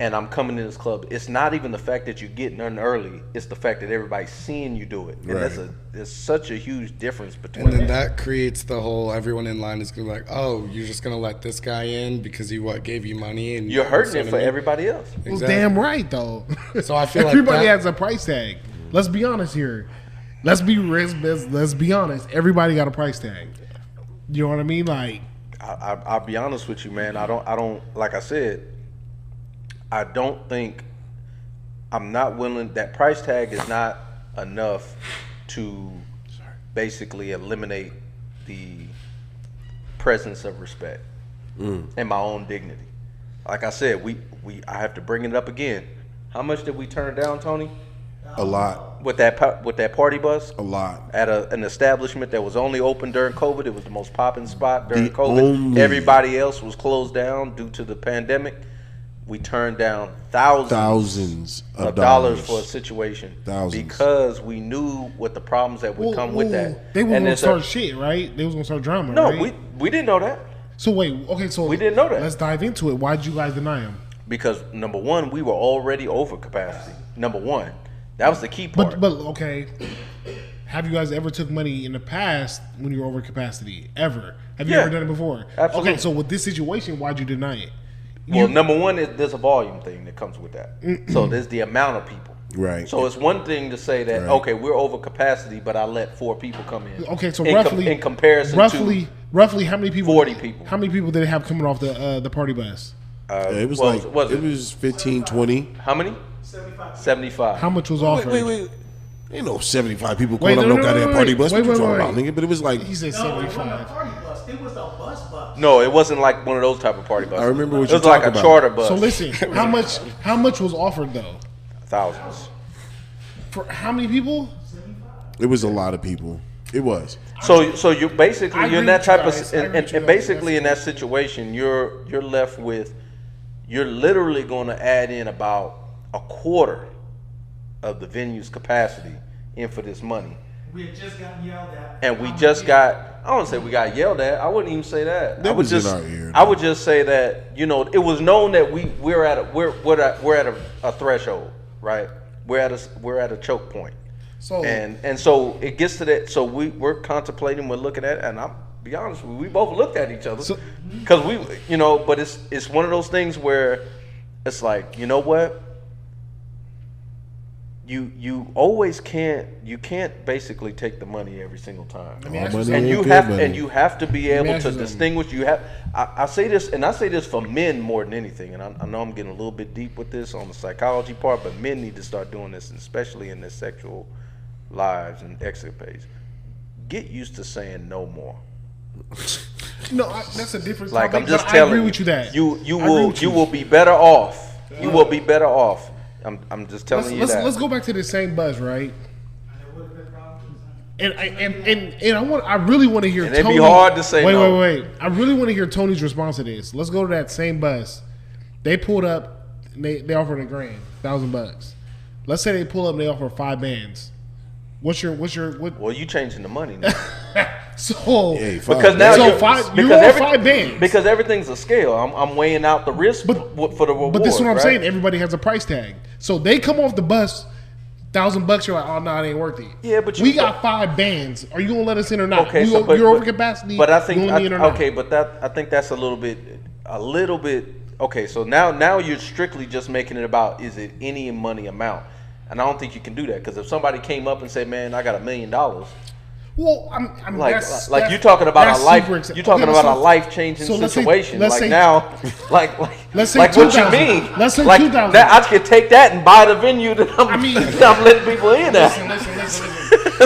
and I'm coming to this club. It's not even the fact that you're getting in early. It's the fact that everybody's seeing you do it. And Right. there's such a huge difference between And then that creates the whole, everyone in line is gonna be like, oh, you're just gonna let this guy in because he gave you money, and you're hurting it for everybody else. Well, Exactly. damn right though. So I feel like everybody that- has a price tag. Let's be honest here. Let's be honest. Everybody got a price tag. You know what I mean? Like, I'll be honest with you, man. I don't like I said, I don't think, I'm not willing, that price tag is not enough to basically eliminate the presence of respect and my own dignity. Like I said, I have to bring it up again. How much did we turn down, Tony? A lot. With that party bus? A lot. At an establishment that was only open during COVID. It was the most popping spot during The COVID. only- Everybody else was closed down due to the pandemic. We turned down thousands of dollars for a situation. Thousands. Because we knew what the problems that would come with that. They was And gonna it's start shit, right? They was gonna start drama. No, right? we didn't know that. So wait, okay, so We didn't know that. Let's dive into it. Why'd you guys deny him? Because number one, we were already over capacity. Number one. That was the key part. But okay, have you guys ever took money in the past when you were over capacity? Ever? Have you Yeah. ever done it before? Absolutely. Okay, so with this situation, why'd you deny it? Well, number one, there's a volume thing that comes with that. So there's the amount of people. Right. So it's one thing to say that, Right. okay, we're over capacity, but I let 4 people come in. Okay, so in comparison to roughly how many people? 40 people. How many people did it have coming off the party bus? It was well, like was it was 15, 20. how many? 75. How much was offered? Wait. Ain't no 75 people going on no goddamn party bus. What you talking about, nigga? But it was like He said No, it wasn't a 75. party bus. It was a bus. No, it wasn't like one of those type of party buses. I remember what it you're was like a talking about. charter bus. So listen, how much was offered though? Thousands. For how many people? it was a lot of people. It was. So you basically I you're in agree that with you type of guys. I agree with you and guys. basically in that situation you're left with, you're literally going to add in about a quarter of the venue's capacity in for this money. We had just gotten yelled at. And we just got, I don't say we got yelled at. I wouldn't even say that. That I would was in just, our ear, I would just say that, you know, it was known that we're at a threshold, right? We're at a choke point. So And so it gets to that. So we're contemplating, we're looking at it, and I'm be honest with you, we both looked at each other because we, you know, but it's one of those things where it's like, you know what, you always can't basically take the money every single time, and you have to be able to distinguish. You have I say this, and I say this for men more than anything, and I know I'm getting a little bit deep with this on the psychology part, but men need to start doing this, and especially in their sexual lives and exit page. Get used to saying no more. No, that's a different like topic, I'm just but telling I agree with you that you will be better off. You will be better off. I'm just telling you that. Let's go back to the same buzz, right? And I really want to hear. And it'd be hard to say no. Wait. I really want to hear Tony's response to this. Let's go to that same bus. They pulled up. They offered $1,000. Let's say they pull up and they offer 5 bands. What's your Well, you changing the money now. So because now you're 5 bands because everything's a scale. I'm weighing out the risk for the reward. But this is what I'm saying. Everybody has a price tag. So they come off the bus, $1,000. You're like, oh no, it ain't worth it. Yeah, but we got 5 bands. Are you gonna let us in or not? Okay, you're over capacity. But I think okay, but I think that's a little bit. Okay, so now you're strictly just making it about is it any money amount, and I don't think you can do that because if somebody came up and said, man, I got $1 million. Well, I'm like you're talking about a life. You're talking about a life changing situation. Let's say what you mean? Let's say like 2,000. I could take that and buy the venue that I'm letting people in at. Listen.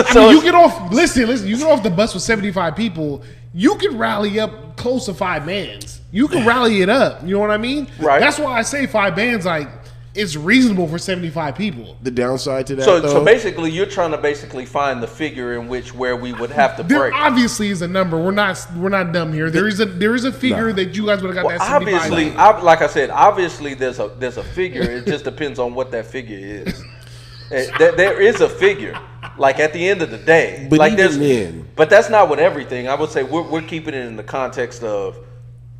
So you get off. Listen. You get off the bus with 75 people. You can rally up close to 5 bands. You can rally it up. You know what I mean? Right. That's why I say 5 bands. Like it's reasonable for 75 people. The downside to that, so basically, you're trying to find the figure in where we would have to break. There obviously is a number. We're not dumb here. There is a figure that you guys would have got. That 75. Obviously, like I said, obviously there's a figure. It just depends on what that figure is. There is a figure. Like at the end of the day, but like but that's not with everything. I would say we're keeping it in the context of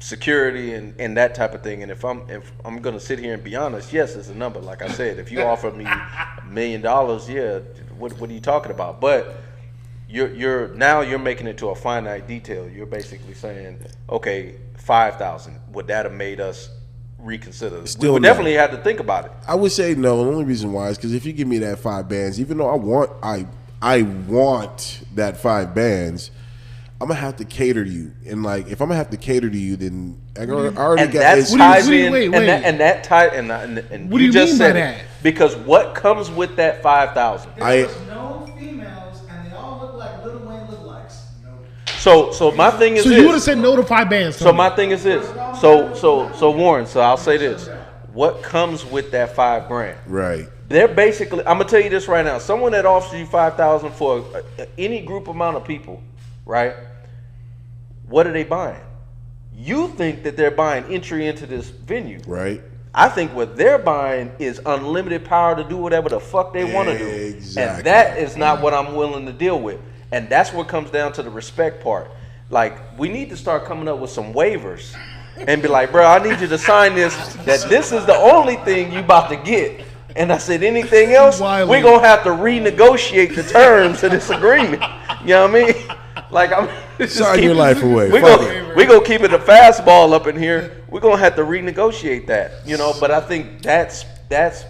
security and that type of thing. And if I'm gonna sit here and be honest, yes, it's a number. Like I said, if you offer me $1 million, yeah, what are you talking about? But you're making it to a finite detail. You're basically saying, okay, 5,000. Would that have made us reconsider? We would definitely have to think about it. I would say no. The only reason why is because if you give me that 5 bands, even though I want that 5 bands, I'm gonna have to cater to you, and like if I'm gonna have to cater to you, then I already got this. And what do you mean by that? Because what comes with that 5,000? There was no females, and they all look like Lil Wayne lookalikes. So my thing is so this. you would have said no to 5 bands. So my thing is this. So Warren. So I'll say this. What comes with that $5,000? Right. They're basically. I'm gonna tell you this right now. Someone that offers you 5,000 for any group amount of people, right? What are they buying? You think that they're buying entry into this venue. Right. I think what they're buying is unlimited power to do whatever the fuck they want to do. Exactly. And that is not what I'm willing to deal with. And that's what comes down to the respect part. Like, we need to start coming up with some waivers and be like, bro, I need you to sign this, that this is the only thing you about to get. And I said, anything else, we're going to have to renegotiate the terms of this agreement. You know what I mean? Like, sign your life away. We're going to keep it a fastball up in here. We're going to have to renegotiate that, you know, but I think that's that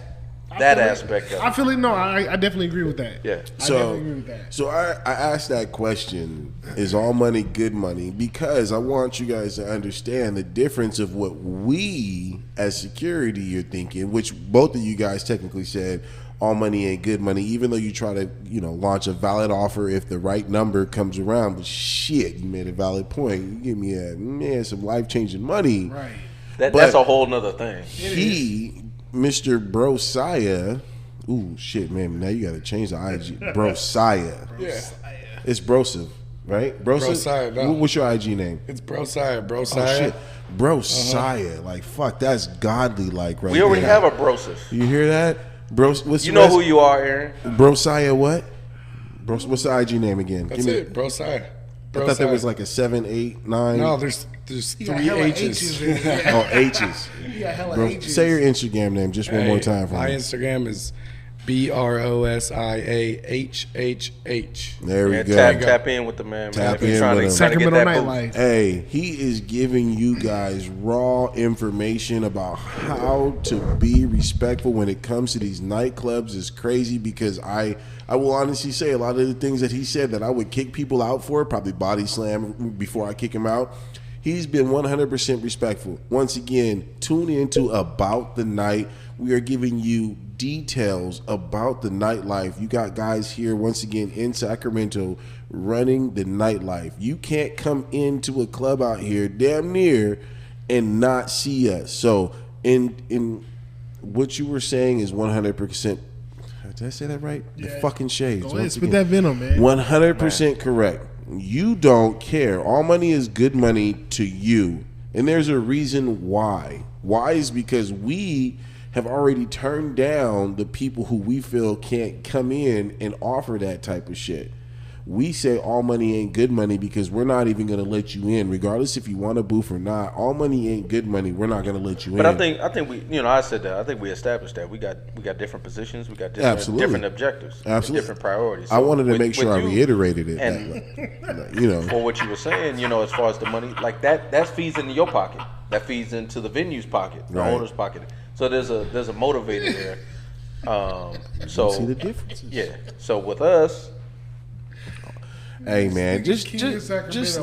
aspect of it. I feel like, no, I definitely agree with that. Yeah. So I asked that question, is all money good money? Because I want you guys to understand the difference of what we as security are thinking, which both of you guys technically said all money ain't good money, even though you try to, launch a valid offer if the right number comes around. But shit, you made a valid point. You give me some life-changing money. Right. That's a whole nother thing. Mr. Josiah, ooh, shit, man, now you got to change the IG. Josiah. Yeah. It's Brosive, right? Josiah, no. What's your IG name? It's Josiah. Oh, shit. Josiah. Like, fuck, that's godly like right We already there. have a Brosive. You hear that? What's you know who you are, Aaron. Josiah what? Bro, what's the IG name again? That's it, Josiah. I thought there was like a 7, 8, 9. No, there's You 3 got hella H's. in there. Oh, H's. You got hella Bro, H's. say your Instagram name just one more time for My me. Instagram is BROSIAHHH. There we Yeah, go. tap in with the man. Tap If you're in trying with to him. trying to get Sacramento that boost. nightlife. Hey, he is giving you guys raw information about how to be respectful when it comes to these nightclubs. Is crazy because I will honestly say a lot of the things that he said that I would kick people out for, probably body slam before I kick him out. He's been 100% respectful. Once again, tune into About the Night. We are giving you details about the nightlife. You got guys here, once again, in Sacramento running the nightlife. You can't come into a club out here damn near and not see us. So in what you were saying is 100%. Did I say that right? The fucking shades. Go ahead, once spit again. that venom, man. 100% correct. You don't care. All money is good money to you. And there's a reason why. Why is because we have already turned down the people who we feel can't come in and offer that type of shit. We say all money ain't good money because we're not even going to let you in, regardless if you want a booth or not. All money ain't good money. We're not going to let you in. But I think we, I said that. I think we established that we got different positions. We got different objectives, different priorities. I wanted to with- make sure I with you reiterated it. and for what you were saying, as far as the money, like that feeds into your pocket. That feeds into the venue's pocket, the Right. owner's pocket. So there's a motivator there. So see the differences. Yeah. So with us. Hey man, just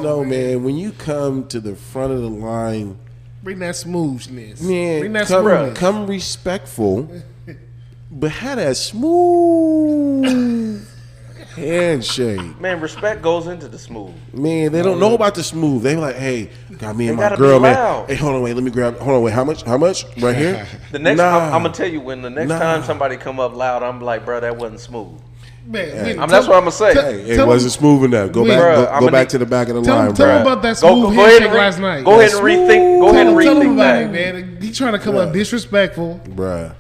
know, man, when you come to the front of the line, Bring that smoothness. man, Bring that smoothness. come respectful, but have that smooth handshake. Man, respect goes into the smooth. Man, they don't know about the smooth. They like, hey, got me and They my gotta girl, be man. loud. Hey, hold on, wait, let me grab. Hold on, wait, how much? How much? Right here. The next, Nah. I'm gonna tell you when the next time somebody come up loud, I'm like, bro, that wasn't smooth. Man, That's what I'm gonna say. Hey, it tell wasn't smooth enough. Go Wait. back. Bruh, Go I'ma back need- to the back of the Tell line, him bro. about that Go smooth ahead handshake and last night. Go ahead and rethink. Go ahead and Tell him rethink about that. it, man. He trying to come up disrespectful. Bruh.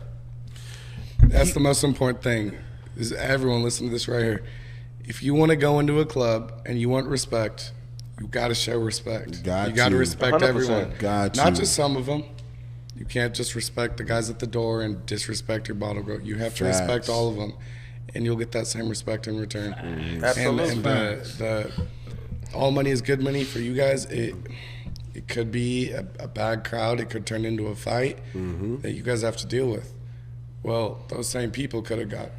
That's the most important thing. Is everyone listen to this right here. If you want to go into a club and you want respect, you got to show respect. You got to respect 100%. everyone. Got Not you. just some of them. You can't just respect the guys at the door and disrespect your bottle girl. You have to Facts. respect all of them, and you'll get that same respect in return. Absolutely. And the all money is good money for you guys. It could be a bad crowd. It could turn into a fight that you guys have to deal with. Well, those same people could have got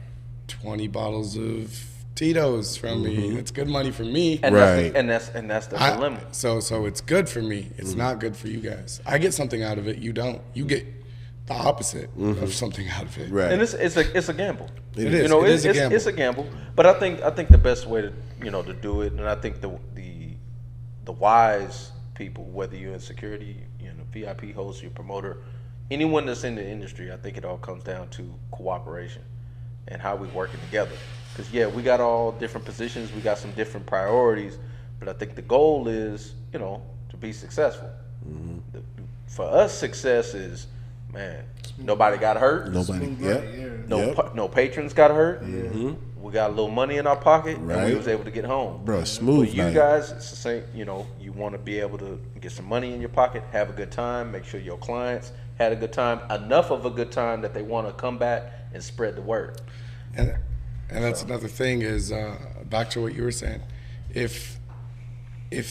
20 bottles of Tito's from me. It's good money for me. And Right. that's the dilemma. So it's good for me. It's not good for you guys. I get something out of it. You don't. You get the opposite of something out of it. Right. And it's a gamble. It is. You know, It is a it's gamble. it's a gamble. But I think the best way to to do it, and I think the wise people, whether you're in security, VIP host, your promoter, anyone that's in the industry, I think it all comes down to cooperation and how we working together. Because we got all different positions, we got some different priorities, but I think the goal is to be successful. For us, success is, man, nobody got hurt. Nobody. Yep. No patrons got hurt. We got a little money in our pocket, and we Right. was able to get home. Bro, smooth For you night. guys, it's the same. You want to be able to get some money in your pocket, have a good time, make sure your clients had a good time, enough of a good time that they want to come back and spread the word. And that's another thing is back to what you were saying. If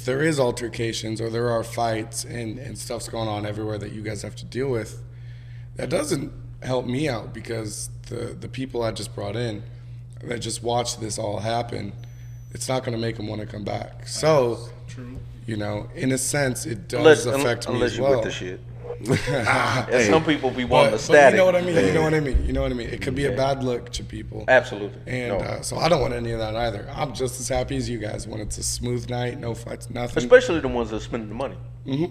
there is altercations or there are fights and stuff's going on everywhere that you guys have to deal with, that doesn't help me out because the people I just brought in that just watched this all happen, it's not going to make them want to come back. So, in a sense, it does affect me unless as you well. with the shit. And some people be wanting the But static. you know what I mean. You know what I mean. You know what I mean. It could be a bad look to people. Absolutely. And so I don't want any of that either. I'm just as happy as you guys when it's a smooth night, no fights, nothing. Especially the ones that are spending the money.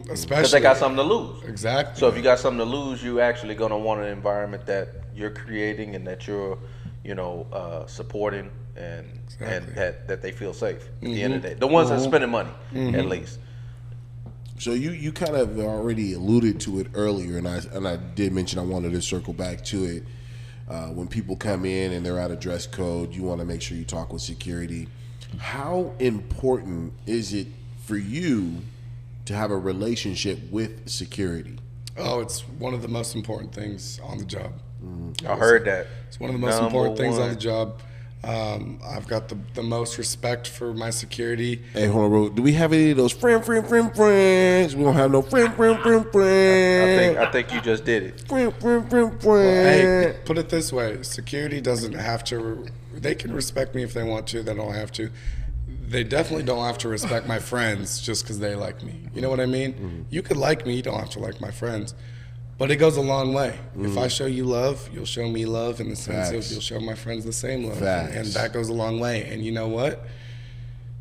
Especially Because they got something to lose. Exactly. So if you got something to lose, you actually going to want an environment that you're creating and that you're, supporting and that they feel safe at the end of the day. The ones that are spending money, at least. So you kind of already alluded to it earlier, and I did mention I wanted to circle back to it. when people come in and they're out of dress code, you want to make sure you talk with security. How important is it for you to have a relationship with security? Oh, it's one of the most important things on the job. I heard that. It's one of the most important things on the job. I've got the most respect for my security. Hey, hold on, bro. Do we have any of those friends? We don't have no friends. I think you just did it. Hey, put it this way: security doesn't have to. They can respect me if they want to. They don't have to. They definitely don't have to respect my friends just because they like me. You know what I mean? Mm-hmm. You could like me. You don't have to like my friends. But it goes a long way. If I show you love, you'll show me love in the sense of you'll show my friends the same love. And that goes a long way. And you know what?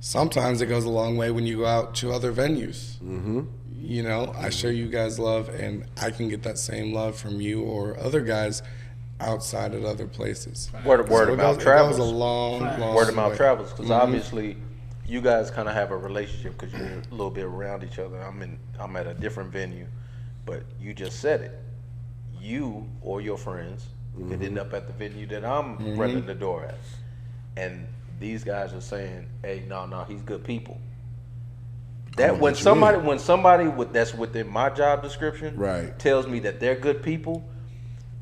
Sometimes it goes a long way when you go out to other venues. Mm-hmm. You know, I show you guys love, and I can get that same love from you or other guys outside at other places. Word of mouth travels. It goes a long word of mouth travels, because obviously you guys kind of have a relationship because you're a little bit around each other. I'm at a different venue. But you just said it. You or your friends could end up at the venue that I'm running the door at. And these guys are saying, hey, no, he's good people. That when somebody that's within my job description tells me that they're good people,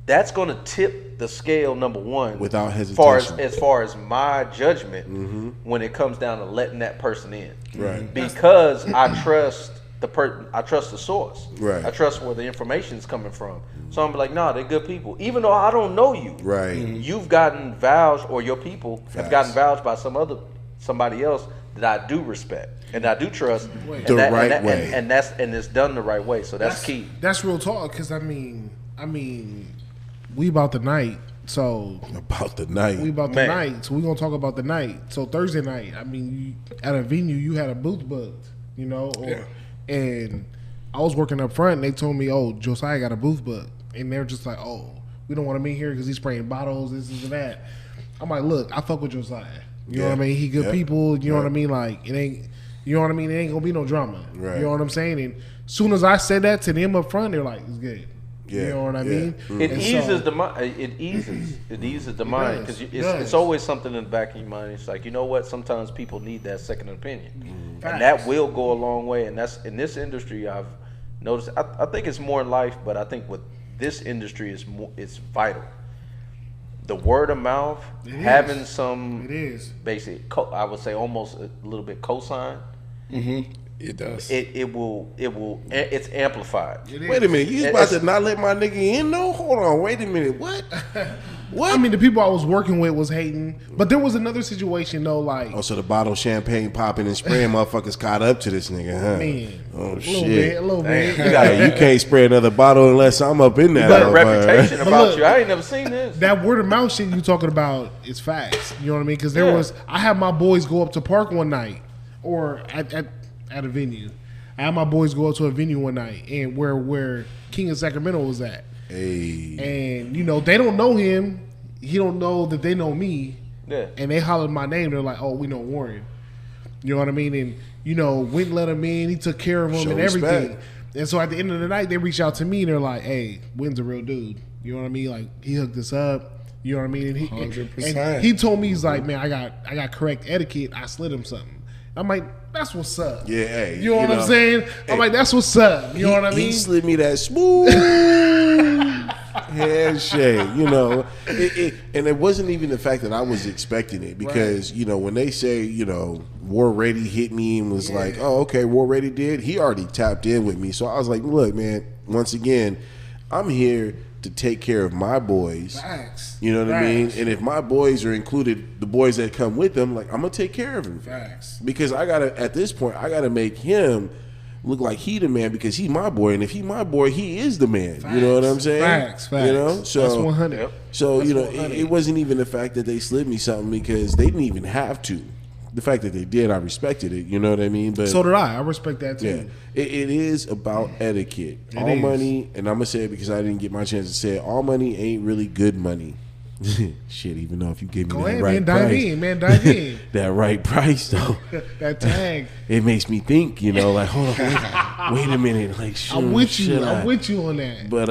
that's going to tip the scale, number one, without hesitation, as far as my judgment when it comes down to letting that person in. Right. Because I trust I trust the source. Right. I trust where the information is coming from. So I'm like, nah, they're good people. Even though I don't know you. Right. You've gotten vouched, or your people have gotten vouched by somebody else that I do respect and I do trust. And it's done the right way. So that's key. That's real talk, because I mean, we about the night. So we about the night. So we're gonna talk about the night. So Thursday night, at a venue, you had a booth booked, you know, and I was working up front, and they told me, "Oh, Josiah got a booth booked," and they're just like, "Oh, we don't want him in here because he's spraying bottles, this and that." I'm like, "Look, I fuck with Josiah. You know what I mean? He good people. You know what I mean? Like it ain't. You know what I mean? It ain't gonna be no drama. Right. You know what I'm saying?" And as soon as I said that to them up front, they're like, "It's good." Yeah. You know what I mean? It eases the mind. It eases the mind, because it's always something in the back of your mind. It's like, you know what? Sometimes people need that second opinion, and that will go a long way. And that's in this industry. I've noticed. I think it's more in life, but I think with this industry it's vital. The word of mouth, having some basic, I would say almost a little bit cosign. Mm-hmm. It does. It's amplified. Wait a minute, you about to not let my nigga in? No, hold on. Wait a minute. What? What? I mean, the people I was working with was hating, but there was another situation though. Like, so the bottle of champagne popping and spraying motherfuckers caught up to this nigga, huh? Man, oh shit, a little bit. You can't spray another bottle unless I'm up in that. But reputation about you. I ain't never seen this. That word of mouth shit you talking about is facts. You know what I mean? Because I had my boys go up to Park one night, or at a venue. I had my boys go up to a venue one night, and where King of Sacramento was at. Hey. And they don't know him. He don't know that they know me. Yeah. And they hollered my name. They're like, "Oh, we know Warren." You know what I mean? And went and let him in. He took care of him and everything. Respect. And so at the end of the night, they reach out to me and they're like, "Hey, Wynn's a real dude." You know what I mean? Like, he hooked us up. You know what I mean? And 100%. And he told me, he's like, "Man, I got correct etiquette. I slid him something." I'm like, that's what's up. Yeah, hey, you know what I'm saying? Hey, I'm like, that's what's up. You know what I mean? He slid me that smooth handshake, and it wasn't even the fact that I was expecting it, because when they say War Ready hit me and was like, oh, okay, War Ready did. He already tapped in with me, so I was like, look, man. Once again, I'm here to take care of my boys. Facts. You know what I mean? And if my boys are included, the boys that come with them, like, I'm gonna take care of him. Facts. Because at this point, I gotta make him look like he the man, because he's my boy, and if he my boy, he is the man. Facts. You know what I'm saying? Facts. So that's 100. So that's 100. It wasn't even the fact that they slid me something, because they didn't even have to. The fact that they did, I respected it. You know what I mean? But so did I. I respect that too. Yeah, it is about etiquette. All money, and I'm gonna say it because I didn't get my chance to say it. All money ain't really good money. Shit, even though if you give me that right price, dive in. That right price though, that tag, it makes me think. Like, hold on, wait a minute. Like, I'm with you on that. But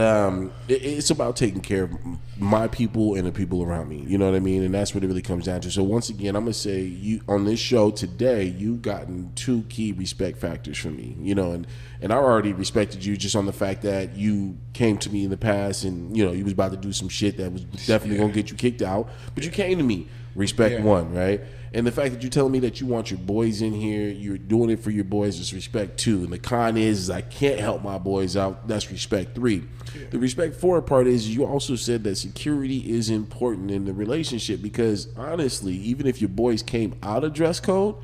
it's about taking care of my people and the people around me. You know what I mean? And that's what it really comes down to. So once again, I'm gonna say you on this show today, you've gotten 2 key respect factors from me. You know, and I already respected you just on the fact that you came to me in the past and you was about to do some shit that was definitely gonna get you kicked out, but you came to me. Respect 1, right? And the fact that you're telling me that you want your boys in here, you're doing it for your boys, is respect 2. And the con is I can't help my boys out. That's respect 3. The respect 4 part is you also said that security is important in the relationship because honestly, even if your boys came out of dress code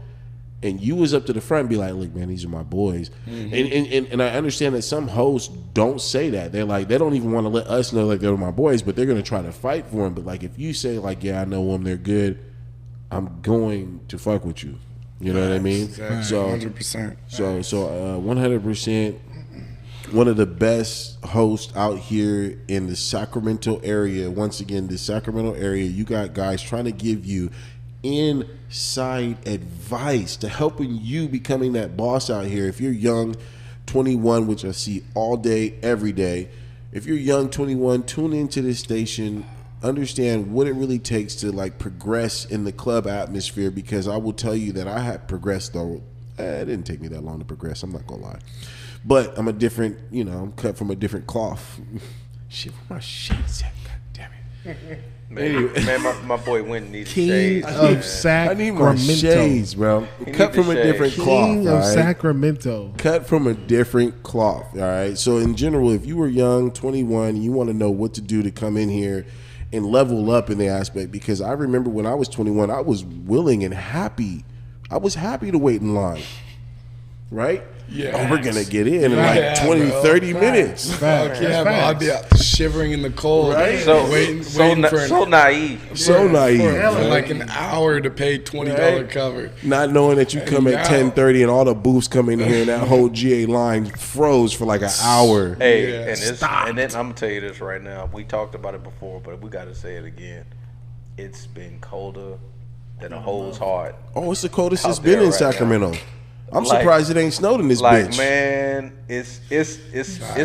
and you was up to the front and be like, look, man, these are my boys. And I understand that some hosts don't say that. They're like, they don't even want to let us know like they're my boys, but they're going to try to fight for them. But like if you say like, yeah, I know them, they're good, I'm going to fuck with you. You know what I mean? Exactly. So 100%. So 100%. One of the best hosts out here in the Sacramento area. Once again, the Sacramento area, you got guys trying to give you inside advice to helping you becoming that boss out here. If you're young, 21, which I see all day, every day. If you're young, 21, tune into this station. Understand what it really takes to like progress in the club atmosphere, because I will tell you that I have progressed though. It didn't take me that long to progress, I'm not gonna lie. But I'm a different, I'm cut from a different cloth. Shit, where my shades at? God damn it. Man, my boy Wynn needs King shades. of Sacramento. I need my shades, bro. Cut from a different cloth. King of Sacramento. Cut from a different cloth, all right? So in general, if you were young, 21, you want to know what to do to come in here and level up in the aspect, because I remember when I was 21, I was willing and happy. I was happy to wait in line, right? Yeah. Oh, we're going to get in like 20, 30 minutes. Facts. Yeah, but I'd be out shivering in the cold, Right? waiting for So naive. So naive. for like an hour to pay $20 Right. cover. Not knowing that you come at now- 10:30 and all the booths come in here and that whole GA line froze for like an hour. Hey, Yeah. and then I'm gonna tell you this right now. We talked about it before, but we got to say it again. It's been colder than a hose heart. Oh, it's the coldest it's Out been there in right now. Sacramento. I'm Like- surprised it ain't snowed in this Like bitch. man, it's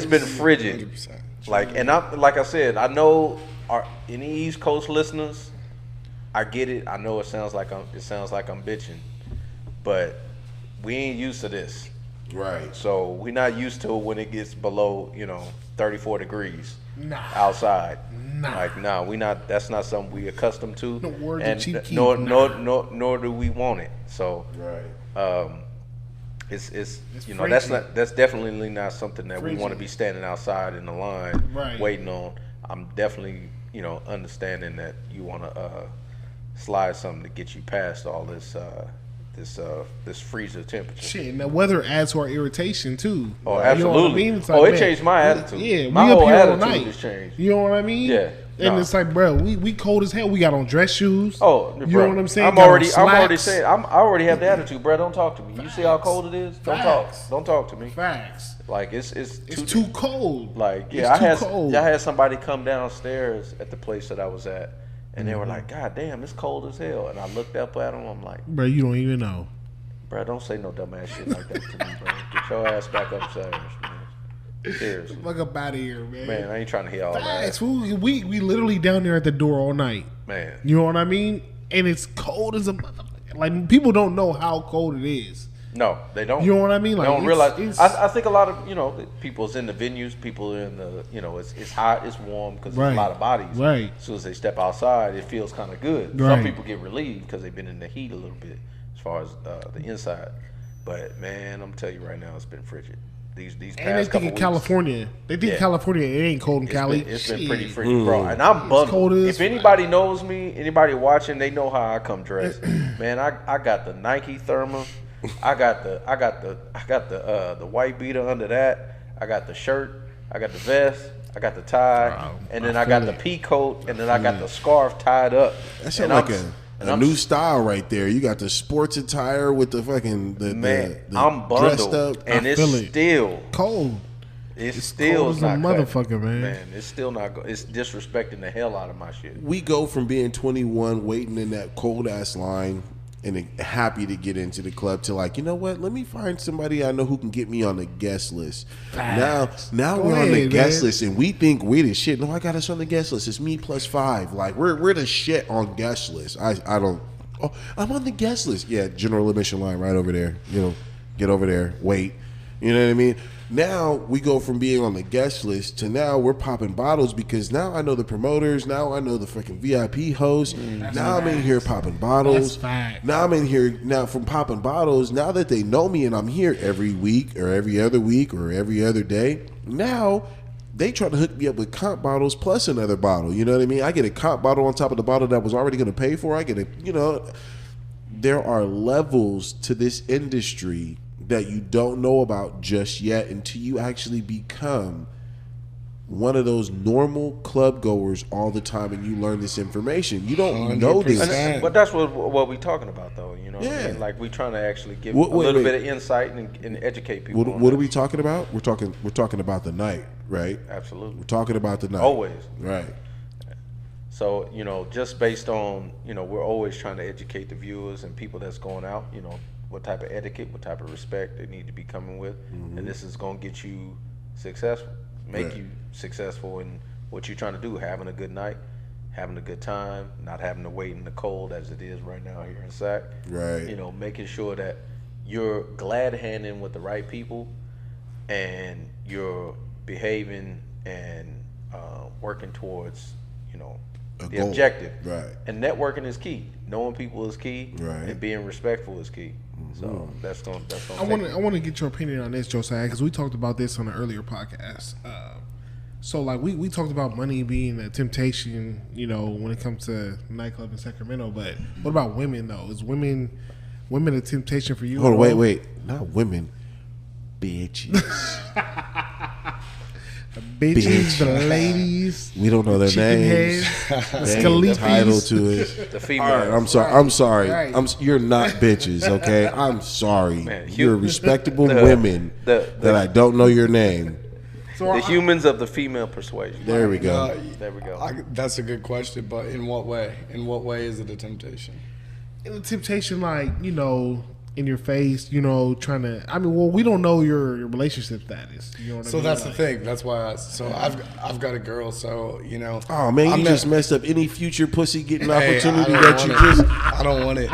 been frigid. 100%. Like, and like I said, I know any East Coast listeners, I get it. I know it sounds like I'm bitching, but we ain't used to this. Right. So we're not used to when it gets below 34 degrees outside. We not. That's not something we accustomed to. No word to and Chief Keef, nor do we want it. So Right. it's frigid. that's definitely not something that we want to Frigid. be standing outside in the line Right. waiting on. I'm definitely understanding that you want to slide something to get you past all this this freezer temperature. Shit, and the weather adds to our irritation too. Oh, You know what absolutely. I mean? It's Oh, like, it man, changed my attitude. Yeah, My we up whole here all attitude night. has changed. You know what I mean? Yeah, And no. it's like, bro, we cold as hell. We got on dress shoes. Oh, you bro, know what I'm saying? I'm Got on already slacks. saying I already have the attitude, bro. Don't talk to me. You see how cold it is? Facts. Don't talk to me. Facts. Like it's It's too cold. Like It's I too cold. had somebody come downstairs at the place that I was at, and they were like, "God damn, it's cold as hell." And I looked up at them. I'm like, Bro, you don't even know. "Bro, don't say no dumb ass shit like that to me, bro. Get your ass back upstairs, man. Seriously, Fuck up out of here, man. man. I ain't trying to hear all Facts. that, We literally down there at the door all night. man." You know what I mean? And it's cold as a motherfucker. Like, people don't know how cold it is. No, they don't. You know what I mean? They Like, don't realize. it's- I think a lot of the people's in the venues. People in the it's hot, it's warm because there's Right. a lot of bodies. Right. As soon as they step outside, it feels kind of good. Right. Some people get relieved because they've been in the heat a little bit as far as the inside. But man, I'm telling you right now, it's been frigid. These And they past think couple in weeks. California. They think Yeah. California, it ain't cold in It's Cali. been pretty Shit. frigid, bro. And I'm bundled. cold as If anybody knows me, anybody watching, they know how I come dressed. Man, I got the Nike thermal. I got the white beater under that. I got the shirt. I got the vest. I got the tie, Wow, and then I I got feel the it. pea coat, and then I got the scarf tied up. That sounds And like I'm- and a I'm new style right there. You got the sports attire with the fucking Man, the I'm dressed bundled, up. and I it's feel it. still Cold. it's still cold as a not motherfucker, cutting. man. Man, it's still not. It's disrespecting the hell out of my shit. We go from being 21, waiting in that cold ass line, and happy to get into the club to like, you know what? Let me find somebody I know who can get me on the guest list. Now we're on the guest list and we think we the shit. No, I got us on the guest list. It's me plus 5. Like we're the shit on guest list. I don't. Oh, I'm on the guest list. Yeah, general admission line right over there. You know, get over there. Wait. You know what I mean? Now we go from being on the guest list to now we're popping bottles because now I know the promoters. Now I know the fucking VIP host. Now I'm in here popping bottles. Now I'm in here now from popping bottles. Now that they know me and I'm here every week or every other week or every other day. Now they try to hook me up with comp bottles plus another bottle. You know what I mean? I get a comp bottle on top of the bottle that I was already going to pay for. I get a, you know, there are levels to this industry that you don't know about just yet until you actually become one of those normal club goers all the time and you learn this information. You don't know this. But that's what we're talking about, though. You know, what I mean? Like we're trying to actually give a little bit of insight and educate people. What are we talking about? We're talking about the night, right? Absolutely. We're talking about the night. Always. Right. So, you know, just based on, you know, we're always trying to educate the viewers and people that's going out, you know, what type of etiquette, what type of respect they need to be coming with. And this is going to get you successful, make you successful in what you're trying to do, having a good night, having a good time, not having to wait in the cold as it is right now here in SAC. Right. You know, making sure that you're glad handing with the right people and you're behaving and working towards, you know, the objective. Right. And networking is key. Knowing people is key. Right. And being respectful is key. So that's going. I want to get your opinion on this, Josiah, because we talked about this on an earlier podcast. So like we talked about money being a temptation, you know, when it comes to nightclub in Sacramento. But what about women though? Is women a temptation for you? Hold on, wait, not women, bitches. Bitches, the ladies. We don't know their names. Heads, the title to it. The female. All right, I'm sorry. Right. You're not bitches, okay? I'm sorry. Man, you're respectable women that I don't know your name. The humans of the female persuasion. There we go. There we go. That's a good question, but in what way? In what way is it a temptation? In a temptation, like, you know, in your face, you know, trying to. I mean, well, we don't know your relationship status. You know what I mean? That's the thing. That's why. I've got a girl. So you know. Oh man, you just messed up any future pussy getting opportunity that you just. I don't want it.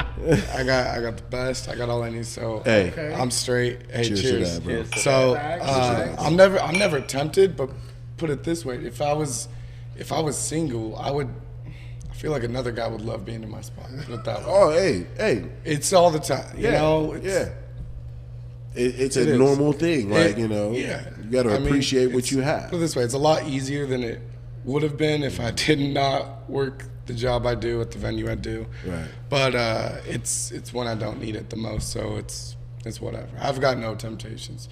I got the best. I got all I need. So I'm straight. Hey, cheers. To that, bro. So I'm never tempted. But put it this way: if I was single, I feel like another guy would love being in my spot. Put it that way. Oh, hey. It's all the time. You know? It's a normal thing. Like, you know, you got to appreciate what you have. Put it this way, it's a lot easier than it would have been if I did not work the job I do at the venue I do. Right. But it's when I don't need it the most, so it's whatever. I've got no temptations.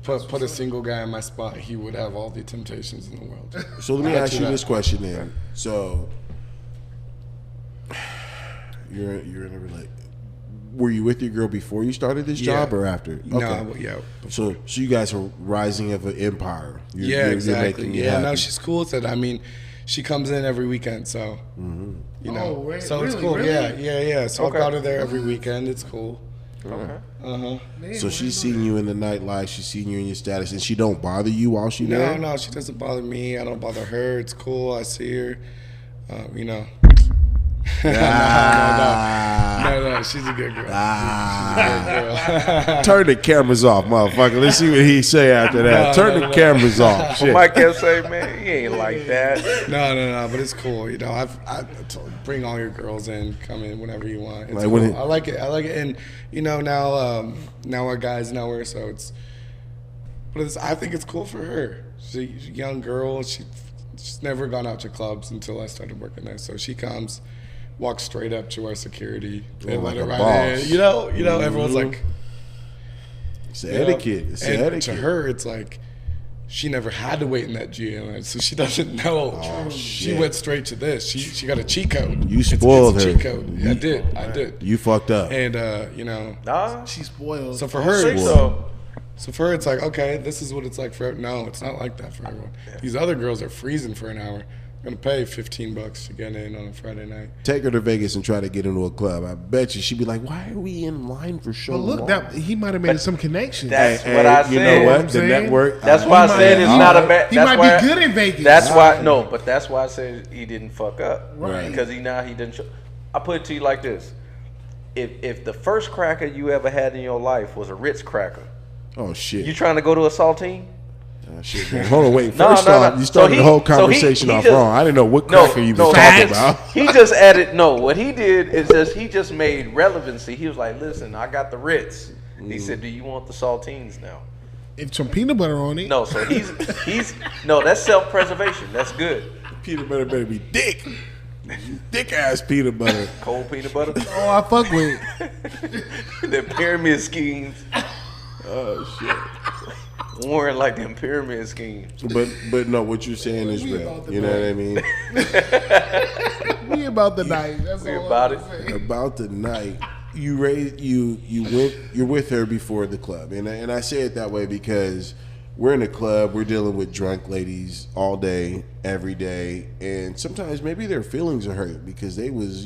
Put a single guy in my spot, he would have all the temptations in the world. So let me ask you this question then. So you're in a relationship. Were you with your girl before you started this job or after? Okay. No, yeah. So you guys are rising of an empire. Exactly. You're happy. No, she's cool with it. I mean, she comes in every weekend, so you know. Oh, so it's really, cool. really? Yeah. So I've got her there every weekend. It's cool. Okay. So she's seen you in the nightlife. She's seen you in your status, and she don't bother you while she there? No, she doesn't bother me. I don't bother her. It's cool. I see her. You know. No, she's a good girl. She's a good girl. Turn the cameras off, motherfucker. Let's see what he say after that. Turn the cameras off. Well, Mike kept saying, man, he ain't like that. No, but it's cool. You know, I bring all your girls in, come in whenever you want. It's Like cool. when I like it, and you know now our guys know her, so I think it's cool for her. She's a young girl. She's never gone out to clubs until I started working there, so she comes. Walk straight up to our security and like let her a right boss. in. You know, everyone's like, It's etiquette. It's etiquette. To her, it's like she never had to wait in that GLN, so she doesn't know. Oh, she went straight to this. She got a cheat code. You spoiled it's a her. cheat code. I did. You fucked up. And you know, Nah. She's spoiled. so for her, So so for her, it's like, okay, this is what it's like for. No, it's not like that for everyone. These other girls are freezing for an hour. gonna pay $15 to get in on a Friday night. Take her to Vegas and try to get into a club. I bet you she'd be like, "Why are we in line for so But look, long?" that he might have made some connections. That's what I said. You know what? The saying? network. That's why I said it's not a bad. He That's might why, be good in Vegas. That's why but that's why I said he didn't fuck up. Right. Because he didn't show. I put it to you like this: if the first cracker you ever had in your life was a Ritz cracker, Oh shit! you trying to go to a saltine? Oh, shit, man. Hold on, wait. No, First no, off, no. you started So the whole he- so he- conversation he off just- wrong. I didn't know what cracker you was talking about. He just added what he did is he just made relevancy. He was like, listen, I got the Ritz. He said, do you want the saltines now? If some peanut butter on it. No, so he's no, that's self-preservation. That's good. Peanut butter better be thick. Thick ass peanut butter. Cold peanut butter. Oh, I fuck with. The pyramid schemes. Oh shit. Warren like them pyramid schemes. But no, what you're saying is real. about the You know what I mean? We about the night. That's We all about I'm it. saying. About the night you're with her before the club, and I say it that way because we're in a club, we're dealing with drunk ladies all day, every day, and sometimes maybe their feelings are hurt because they was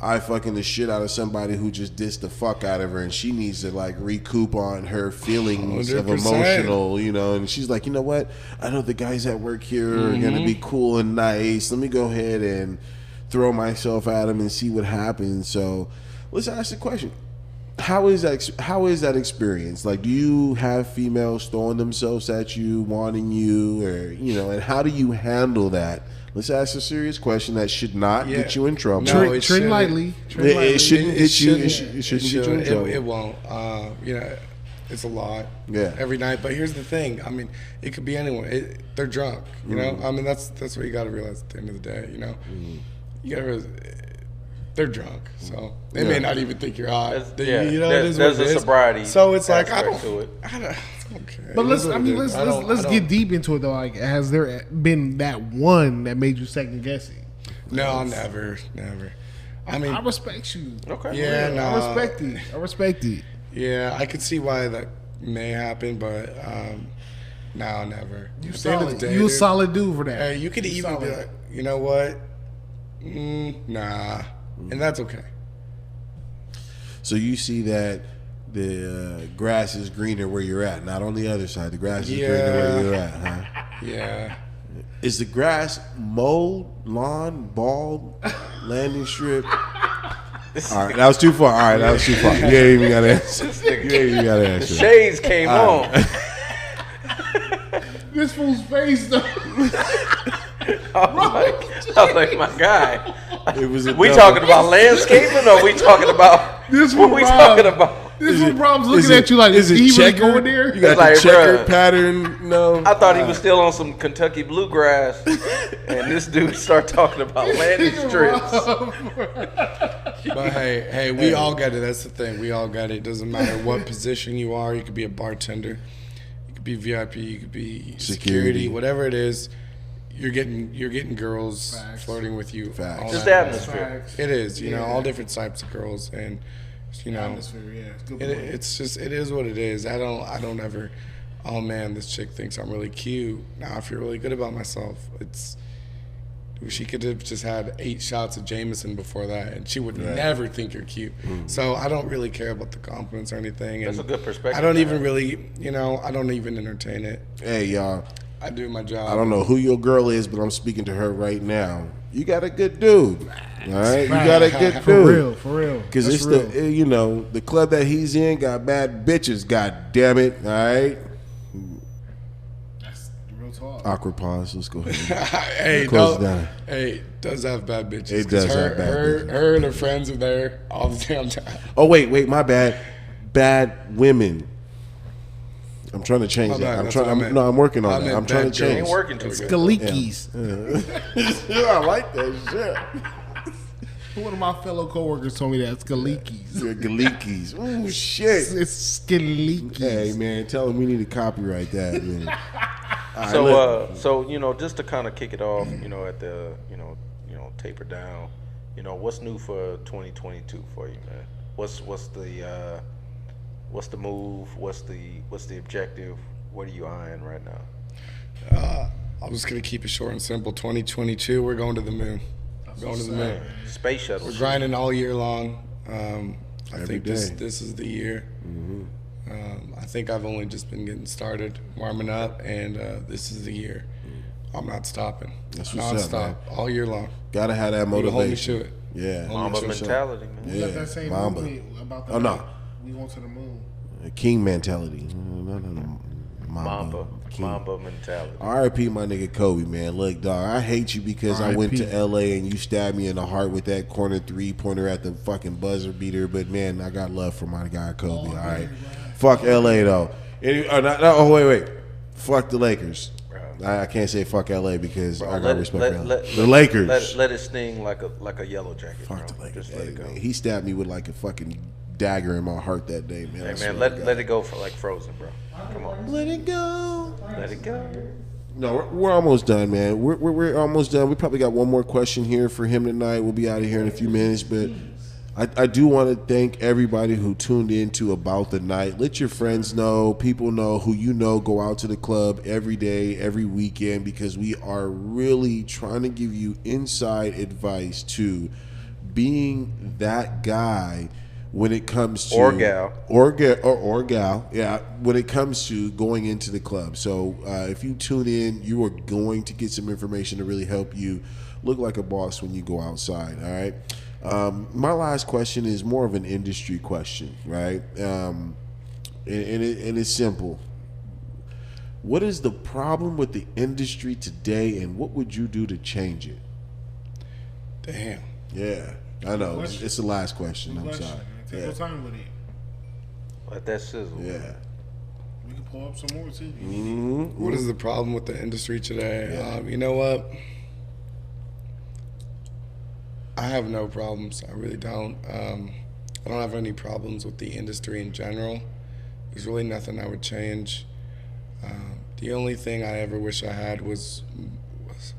I fucking the shit out of somebody who just dissed the fuck out of her, and she needs to like recoup on her feelings of 100%. emotional, and she's like, you know what? I know the guys at work here are gonna be cool and nice. Let me go ahead and throw myself at them and see what happens. So let's ask the question: How is that experience? Like, do you have females throwing themselves at you, wanting you, or and how do you handle that? Let's ask a serious question that should not get you in trouble. No, Tread it shouldn't. lightly. It shouldn't get you. It It shouldn't get you in trouble. It won't. It's a lot. Yeah. Every night. But here's the thing. I mean, it could be anyone. They're drunk. You know. I mean, that's what you got to realize at the end of the day. You got to realize they're drunk, so they may not even think you're hot. There's a sobriety. So it's like I aspect don't. to it. Okay. But It is what it is. let's get deep into it though. Like, has there been that one that made you second guessing? No, never. I mean, I respect you. Okay. yeah, no. I respect it. Yeah, I could see why that may happen, but no, never. You At the end of the solid. day, You a dude, solid dude for that. Hey, you could even be solid. like, you know what? Nah, and that's okay. So you see that the grass is greener where you're at, not on the other side. The grass is greener where you're at, huh? Yeah. Is the grass mowed, lawn, bald, landing strip? All right, that was too far. All right, that was too far. You ain't even got to answer. You ain't even got to The answer. shades came on. This fool's face though. I was like, my guy. It was We talking about landscaping or we talking about This what one we Rob. talking about? This one Rob's looking at you like, is it he really checkered? going there? You got It's like, the checkered bruh. pattern? No. I thought he was still on some Kentucky bluegrass, and this dude start talking about landing strips. But hey, we all get it. That's the thing. We all get it. It doesn't matter what position you are. You could be a bartender, you could be VIP, you could be security, whatever it is. You're getting girls flirting with you. Facts. all Just night. atmosphere. It is, all different types of girls, and Atmosphere, yeah. Good it, point. it's just it is what it is. I don't ever. Oh man, this chick thinks I'm really cute. Now I feel really good about myself. She could have just had 8 shots of Jameson before that, and she would never think you're cute. So I don't really care about the compliments or anything. That's and a good perspective. I don't even really, I don't even entertain it. Hey, y'all. I do my job. I don't know who your girl is, but I'm speaking to her right now. You got a good dude. All right? You got a good dude. For real. Because That's it's real. the club that he's in got bad bitches, god damn it. All right? That's real talk. Awkward pause. Let's go ahead. Hey, Close it down. Hey, does have bad bitches. It does 'cause have bad bitches. Her and her friends are there all the damn time. Oh, wait, my bad. Bad women. I'm trying to change My that. bad, I'm that's trying. what I meant. I'm working I on that. meant I'm trying bad to girls. change. Ain't working too good. Skalikis. I like that shit. One of my fellow coworkers told me that. Skalikis. Galikis. Ooh, shit. It's Skalikis. Hey, man, tell him we need to copyright that, man. All right, look. So just to kind of kick it off, at the taper down, what's new for 2022 for you, man? What's the move? What's the objective? What are you eyeing right now? I'm just gonna keep it short and simple. 2022, we're going to the moon. Going to the moon. Space shuttle. We're grinding all year long. I think day. this is the year. I think I've only just been getting started, warming up, and this is the year. I'm not stopping. That's what's up, nonstop, all year long. Gotta have that You can hold me motivation. to it. Yeah. Mamba That's what's up. mentality, man. We got Yeah, that same Mamba. movie about the Oh, no. night we went to the moon. King mentality. No. Mamba King. mentality. R.I.P. my nigga Kobe, man. Look, dog, I hate you because I went to R.I.P. L.A. and you stabbed me in the heart with that corner 3-pointer at the fucking buzzer beater. But, man, I got love for my guy Kobe, all right? Fuck L.A., though. Wait. Fuck the Lakers. I can't say fuck L.A. because I got respect for LA. The Lakers. Let it sting like a yellow jacket, Fuck bro. the Lakers. Just let it go. Man. He stabbed me with like a fucking dagger in my heart that day, man. I Hey, swear man, to God. let it go for like Frozen, bro. Come on. Let it go. Let it go. No, we're almost done, man. We're almost done. We probably got one more question here for him tonight. We'll be out of here in a few minutes, but I do want to thank everybody who tuned in to About the Night. Let your friends know, people know who you know, go out to the club every day, every weekend, because we are really trying to give you inside advice to being that guy when it comes to Or gal. or gal, yeah, when it comes to going into the club. So if you tune in, you are going to get some information to really help you look like a boss when you go outside. All right. My last question is more of an industry question, right? And it's simple. What is the problem with the industry today, and what would you do to change it? Damn. Yeah, I know. It's the last question. I'm sorry. Take your time with it. Let that sizzle. Yeah. We can pull up some more too. What is the problem with the industry today? You know what? I have no problems. I really don't. I don't have any problems with the industry in general. There's really nothing I would change. The only thing I ever wish I had was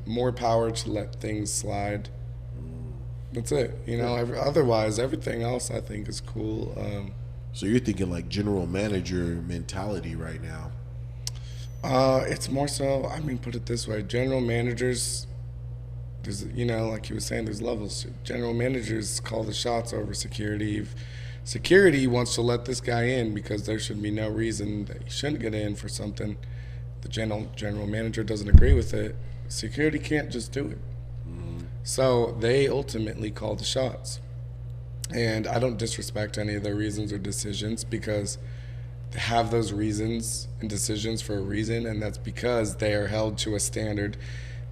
more power to let things slide. That's it. You know, otherwise, everything else I think is cool. So you're thinking like general manager mentality right now. It's more so, I mean, put it this way. General managers, there's, you know, like you were saying, there's levels. General managers call the shots over security. If security wants to let this guy in because there should be no reason that he shouldn't get in for something, the general manager doesn't agree with it, security can't just do it. So they ultimately call the shots. And I don't disrespect any of their reasons or decisions because they have those reasons and decisions for a reason, and that's because they are held to a standard.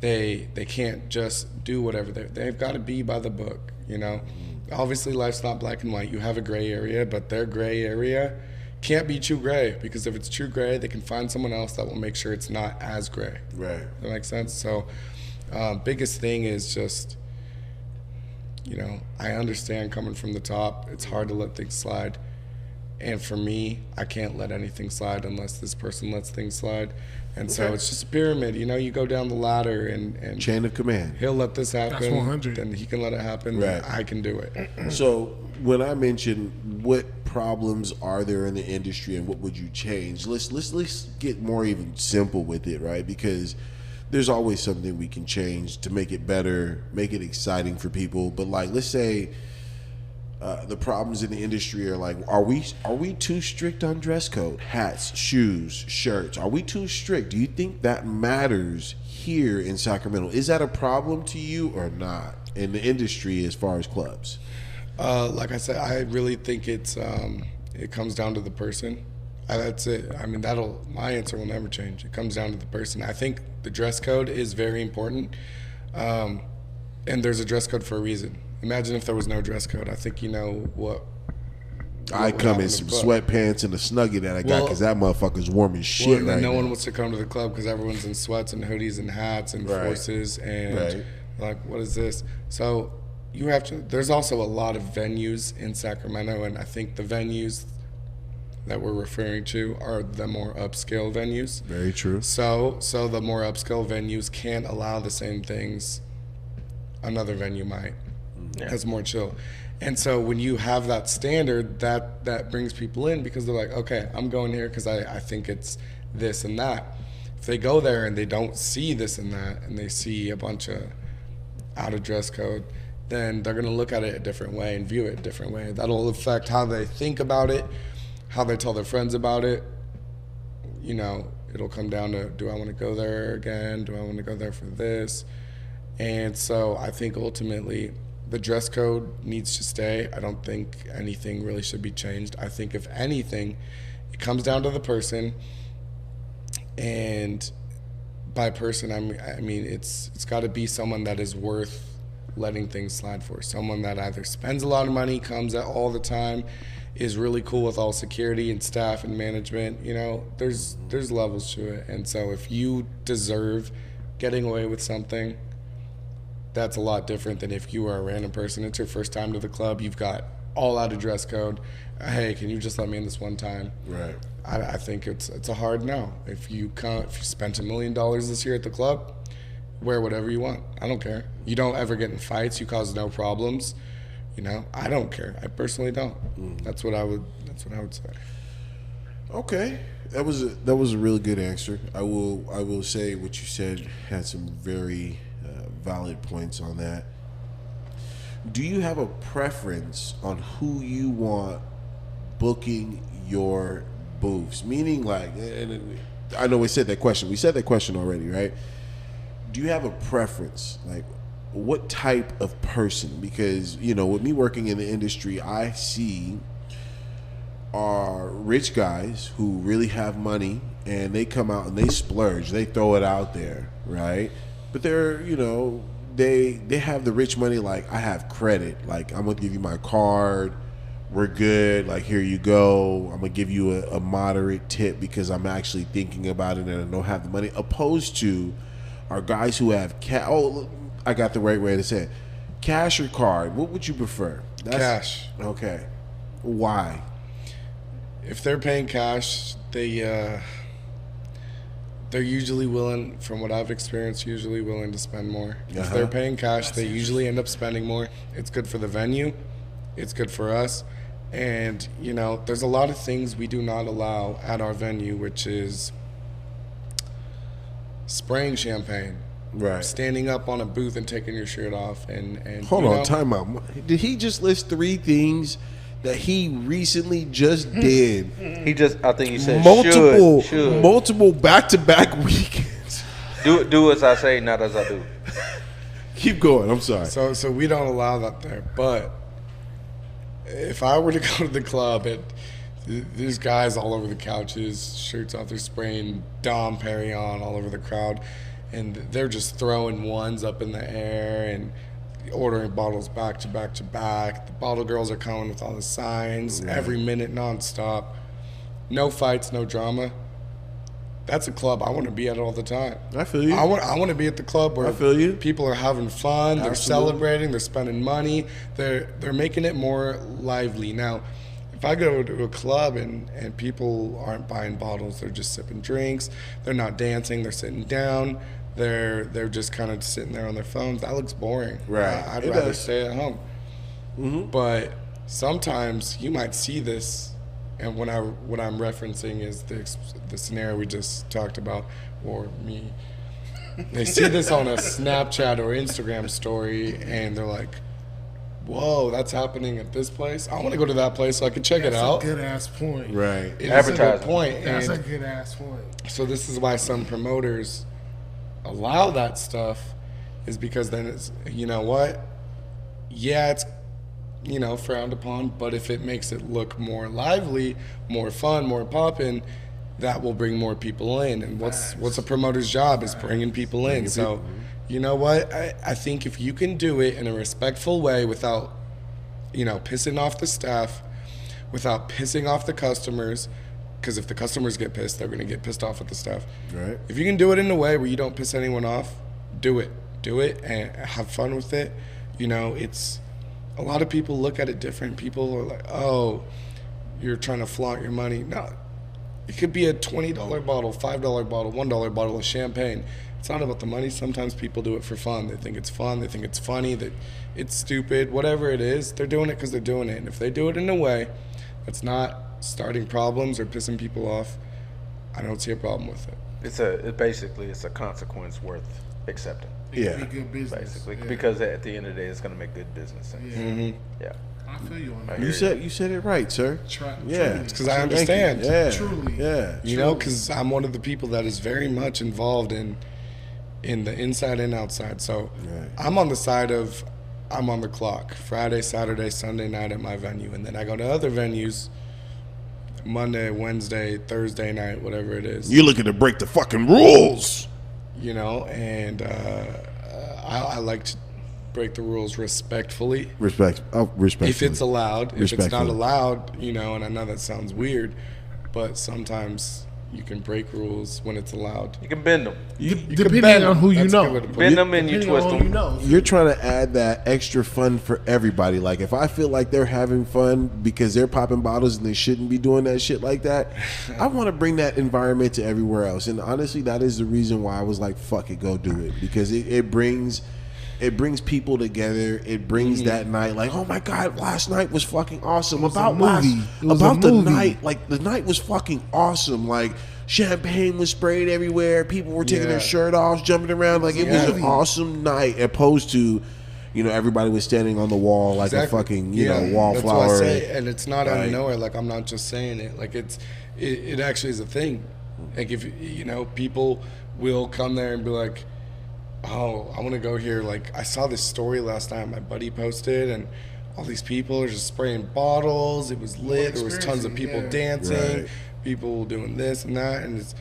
They can't just do whatever they've got to be by the book, you know. Obviously life's not black and white. You have a gray area, but their gray area can't be too gray, because if it's too gray, they can find someone else that will make sure it's not as gray. Right. Does that make sense? So biggest thing is just, you know, I understand coming from the top, it's hard to let things slide. And for me, I can't let anything slide unless this person lets things slide. And so it's just a pyramid. You know, you go down the ladder and Chain of command. he'll let this happen. That's 100. Then he can let it happen. Right. Then I can do it. So when I mentioned what problems are there in the industry and what would you change, let's get more even simple with it, right? Because there's always something we can change to make it better, make it exciting for people. But like, let's say the problems in the industry are like, are we too strict on dress code, hats, shoes, shirts? Are we too strict? Do you think that matters here in Sacramento? Is that a problem to you or not in the industry as far as clubs? Like I said, I really think it comes down to the person. That's it. I mean, my answer will never change. It comes down to the person. I think the dress code is very important, and there's a dress code for a reason. Imagine if there was no dress code. I think you know what I come in some sweatpants and a Snuggie that I got because that motherfucker's warm as shit and right no now. one wants to come to the club because everyone's in sweats and hoodies and hats and forces and like, what is this? So you have to. There's also a lot of venues in Sacramento, and I think the venues that we're referring to are the more upscale venues. Very true. So the more upscale venues can't allow the same things another venue might. That's more chill. And so when you have that standard, that brings people in because they're like, okay, I'm going here because I think it's this and that. if they go there and they don't see this and that, and they see a bunch of out of dress code, then they're going to look at it a different way and view it a different way. That'll affect how they think about it, how they tell their friends about it. You know, it'll come down to, do I want to go there again? Do I want to go there for this? And so I think ultimately the dress code needs to stay. I don't think anything really should be changed. I think if anything, it comes down to the person. And by person, I mean it's got to be someone that is worth letting things slide for. Someone that either spends a lot of money, comes out all the time, is really cool with all security and staff and management. You know, there's levels to it. And so if you deserve getting away with something, that's a lot different than if you are a random person. It's your first time to the club. You've got all out of dress code. Hey, can you just let me in this one time? Right. I think it's a hard no. If you spent $1 million this year at the club, wear whatever you want. I don't care. You don't ever get in fights. You cause no problems. You know, I don't care. I personally don't. That's what I would say. Okay, that was a really good answer. I will say what you said had some very valid points on that. Do you have a preference on who you want booking your booths? Meaning, like, and I know we said that question. We said that question already, right? Do you have a preference? Like, what type of person? Because, you know, with me working in the industry, I see are rich guys who really have money and they come out and they splurge. They throw it out there, right? But they're, you know, they have the rich money, like, I have credit. Like, I'm going to give you my card. We're good. Like, here you go. I'm going to give you a moderate tip because I'm actually thinking about it and I don't have the money. Opposed to are guys who have cash. Oh, I got the right way to say it. Cash or card? What would you prefer? Cash. Okay. Why? If they're paying cash, they're usually willing, from what I've experienced, usually willing to spend more. If they're paying cash, they usually end up spending more. It's good for the venue. It's good for us. And, you know, there's a lot of things we do not allow at our venue, which is spraying champagne. Right. Standing up on a booth and taking your shirt off. And Hold on, time out. Did he just list 3 things that he recently just did? I think he said multiple back-to-back weekends. Do as I say, not as I do. Keep going. I'm sorry. So we don't allow that there. But if I were to go to the club and there's guys all over the couches, shirts off, they're spraying Dom Perignon all over the crowd, and they're just throwing ones up in the air and ordering bottles back to back to back. The bottle girls are coming with all the signs every minute nonstop. No fights, no drama. That's a club I want to be at all the time. I feel you. I want to be at the club where I feel you. People are having fun, they're Absolutely. celebrating, they're spending money, they're making it more lively. Now, if I go to a club and people aren't buying bottles, they're just sipping drinks, they're not dancing, they're sitting down, they're just kind of sitting there on their phones, that looks boring. Right. I'd rather stay at home. Mm-hmm. But sometimes you might see this, and what I'm referencing is the scenario we just talked about, or me. They see this on a Snapchat or Instagram story, and they're like, whoa, that's happening at this place. I want to go to that place so I can check it out. That's a good ass point. Right. It's a good point. That's and a good ass point. so this is why some promoters allow that stuff, is because then it's, you know what? Yeah, it's, you know, frowned upon, but if it makes it look more lively, more fun, more poppin', that will bring more people in. And what's a promoter's job is bringing people in. So, you know what? I think if you can do it in a respectful way without, you know, pissing off the staff, without pissing off the customers, because if the customers get pissed, they're going to get pissed off at the staff. Right. If you can do it in a way where you don't piss anyone off, do it. Do it and have fun with it. You know, it's, a lot of people look at it different. People are like, oh, you're trying to flaunt your money. No, it could be a $20 bottle, $5 bottle, $1 bottle of champagne. It's not about the money. Sometimes people do it for fun. They think it's fun. They think it's funny, that it's stupid, whatever it is. They're doing it because they're doing it. And if they do it in a way that's not starting problems or pissing people off, I don't see a problem with it. basically it's a consequence worth accepting. Yeah. Be good business. Basically, Yeah. because at the end of the day, it's going to make good business sense. Yeah. Yeah. I feel you on that. You said it right, sir. Yeah. Because I understand. Yeah. Truly. Yeah. You know, because I'm one of the people that is very much involved in the inside and outside. So Right. I'm on the side of I'm on the clock Friday, Saturday, Sunday night at my venue, and then I go to other venues Monday, Wednesday, Thursday night, whatever it is. You're looking to break the fucking rules. You know, and I like to break the rules respectfully. Respectfully. If it's allowed. If it's not Respectfully. allowed, you know, and I know that sounds weird, but sometimes you can break rules when it's allowed. You can bend them. Depending bend on who you them. That's a good know. way to put it. Bend them and you Depending on twist who you them. know. You're trying to add that extra fun for everybody. Like, if I feel like they're having fun because they're popping bottles and they shouldn't be doing that shit like that, I want to bring that environment to everywhere else. And honestly, that is the reason why I was like, fuck it, go do it. Because it brings people together. It brings that night, like, oh my God, last night was fucking awesome. was About a movie. It was about a the movie. night, like the night was fucking awesome. Like, champagne was sprayed everywhere. People were taking their Yeah. shirt off, jumping around. Like, it was an awesome night, opposed to, you know, everybody was standing on the wall like a fucking, you know, wallflower. That's what I say, and it's not out Right. of nowhere. Like, I'm not just saying it. Like, it actually is a thing. Like, if you know, people will come there and be like, oh, I want to go here. Like, I saw this story last night my buddy posted, and all these people are just spraying bottles. It was lit. There was tons of people dancing, Right. people doing this and that, and it's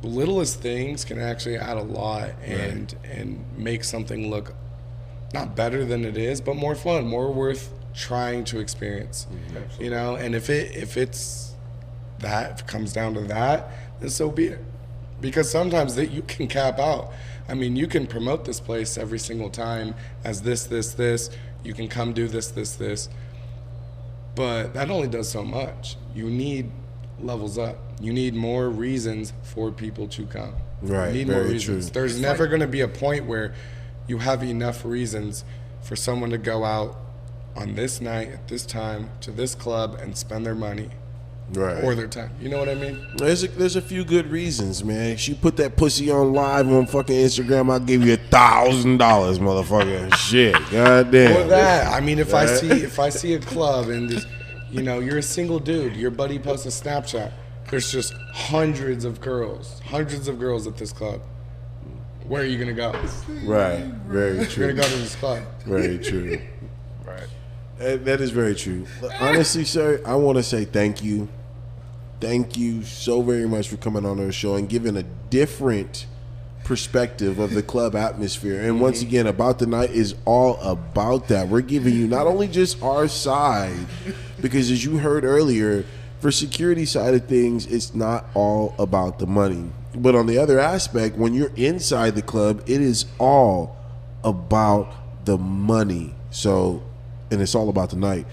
the littlest things can actually add a lot and make something look not better than it is, but more fun, more worth trying to experience. You know, and if it's that, if it comes down to that, then so be it. Because sometimes that you can cap out. I mean, you can promote this place every single time as this. You can come do this. But that only does so much. You need levels up. You need more reasons for people to come. Right, You need more very reasons. true. There's never going to be a point where you have enough reasons for someone to go out on this night at this time to this club and spend their money Right. or their time. You know what I mean? There's a few good reasons, man. If you put that pussy on live on fucking Instagram, I'll give you $1,000, motherfucker. Shit, goddamn. Or that. I mean, if I see a club and this, you know, you're a single dude, your buddy posts a Snapchat. There's just hundreds of girls at this club. Where are you gonna go? Right, very You're true. gonna go to this club. Very true. Right. That is very true. Honestly, sir, I want to say thank you. Thank you so very much for coming on our show and giving a different perspective of the club atmosphere. And once again, About the Night is all about that. We're giving you not only just our side, because as you heard earlier, for security side of things, it's not all about the money. But on the other aspect, when you're inside the club, it is all about the money. So, and it's all about the night.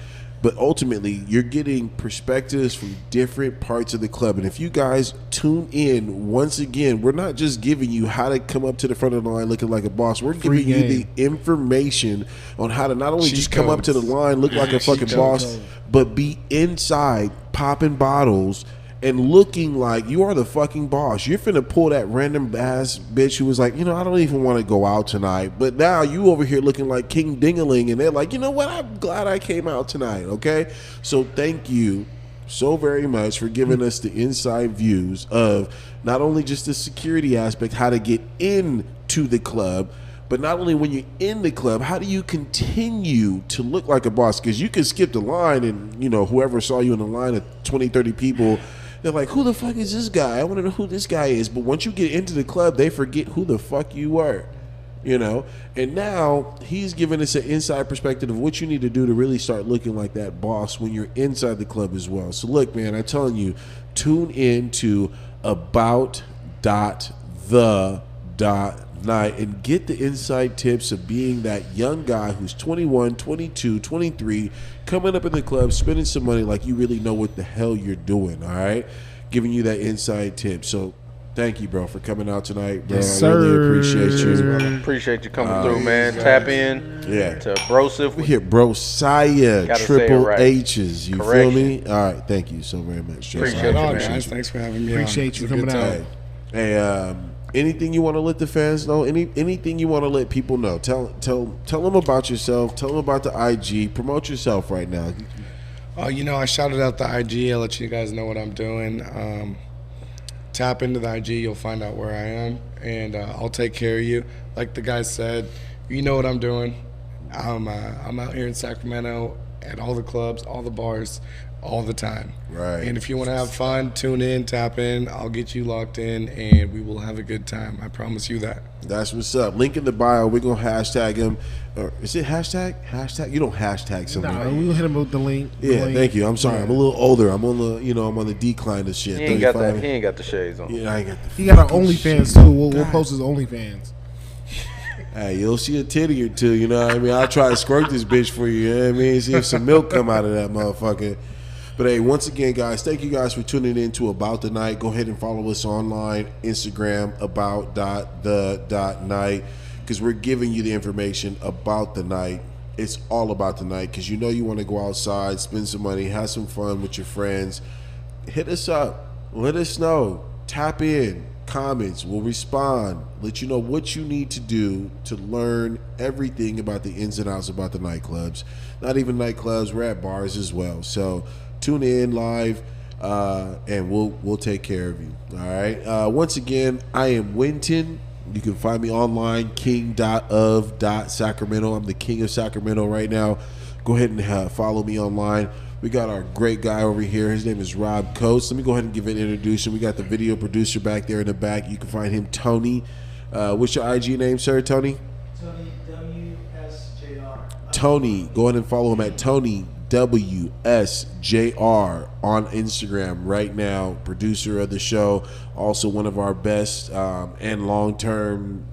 But ultimately, you're getting perspectives from different parts of the club. And if you guys tune in, once again, we're not just giving you how to come up to the front of the line looking like a boss. We're giving you the information on how to not only just come up to the line, look like a fucking boss, but be inside popping bottles and looking like you are the fucking boss. You're finna pull that random ass bitch who was like, you know, I don't even want to go out tonight. But now you over here looking like King Dingaling, and they're like, you know what? I'm glad I came out tonight, okay? So thank you so very much for giving us the inside views of not only just the security aspect, how to get into the club, but not only when you're in the club, how do you continue to look like a boss? Because you can skip the line and, you know, whoever saw you in the line of 20, 30 people, they're like, who the fuck is this guy? I want to know who this guy is. But once you get into the club, they forget who the fuck you were, you know? And now he's giving us an inside perspective of what you need to do to really start looking like that boss when you're inside the club as well. So look, man, I'm telling you, tune in to about.the.night and get the inside tips of being that young guy who's 21, 22, 23, coming up in the club, spending some money like you really know what the hell you're doing, all right? Giving you that inside tip. So thank you, bro, for coming out tonight, bro. Yes, I really sir. appreciate you. Appreciate you coming through, man. Tap in Yeah. to Brosif. We here, Josiah, Gotta say it triple right. H's. You Correction. feel me? All right, thank you so very much, Josiah. Appreciate Right on, you, man. guys. Thanks for having me Appreciate on. you It's a good coming out. time. Hey, Hey, anything you want to let the fans know? Anything you want to let people know? Tell them about yourself. Tell them about the IG. Promote yourself right now. I shouted out the IG. I'll let you guys know what I'm doing. Tap into the IG. You'll find out where I am, and I'll take care of you. Like the guys said, you know what I'm doing. I'm out here in Sacramento at all the clubs, all the bars, all the time. Right. And if you want to have fun, tune in, tap in. I'll get you locked in, and we will have a good time. I promise you that. That's what's up. Link in the bio. We're going to hashtag him. Or is it hashtag? Hashtag? You don't hashtag somebody. No, we'll hit him with the link. Yeah, thank you. I'm sorry. I'm a little older. I'm on the decline of shit. He ain't got the shades on. Yeah, I ain't got the He got an OnlyFans too. We'll post his OnlyFans. Hey, you'll see a titty or two, you know what I mean? I'll try to squirt this bitch for you, you know what I mean? See if some milk come out of that motherfucker. But hey, once again, guys, thank you guys for tuning in to About the Night. Go ahead and follow us online, Instagram, about.the.night, because we're giving you the information about the night. It's all about the night, because you want to go outside, spend some money, have some fun with your friends. Hit us up. Let us know. Tap in. Comments, we'll respond, let you know what you need to do to learn everything about the ins and outs about the nightclubs. Not even nightclubs, we're at bars as well. So tune in live, and we'll take care of you. All right. Once again, I am Winton. You can find me online, king.of.sacramento. I'm the king of Sacramento right now. Go ahead and follow me online. We got our great guy over here. His name is Rob Coates. Let me go ahead and give an introduction. We got the video producer back there in the back. You can find him, Tony. What's your IG name, sir, Tony? Tony WSJR. Tony. Go ahead and follow him at Tony WSJR on Instagram right now. Producer of the show. Also one of our best and long-term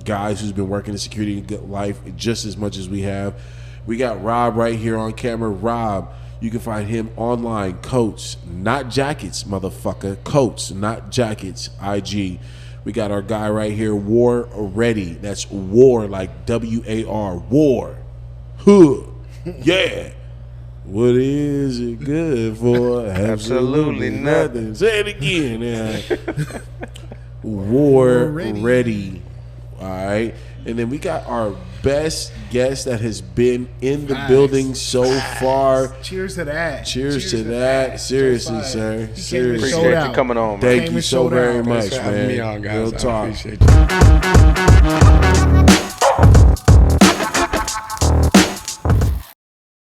guys who's been working in security life just as much as we have. We got Rob right here on camera. Rob. You can find him online, Coats, not jackets, motherfucker. Coats, not jackets, IG. We got our guy right here, War Ready. That's war, like W-A-R, war. Huh. Yeah. What is it good for? Absolutely nothing. Say it again. War Ready. All right. And then we got our best guest that has been in the building so far. Cheers to that. Cheers to that. Seriously, sir. Seriously. Appreciate you coming on, man. Thank you so very much, Thanks for having man. me on, guys. Real I talk. appreciate you.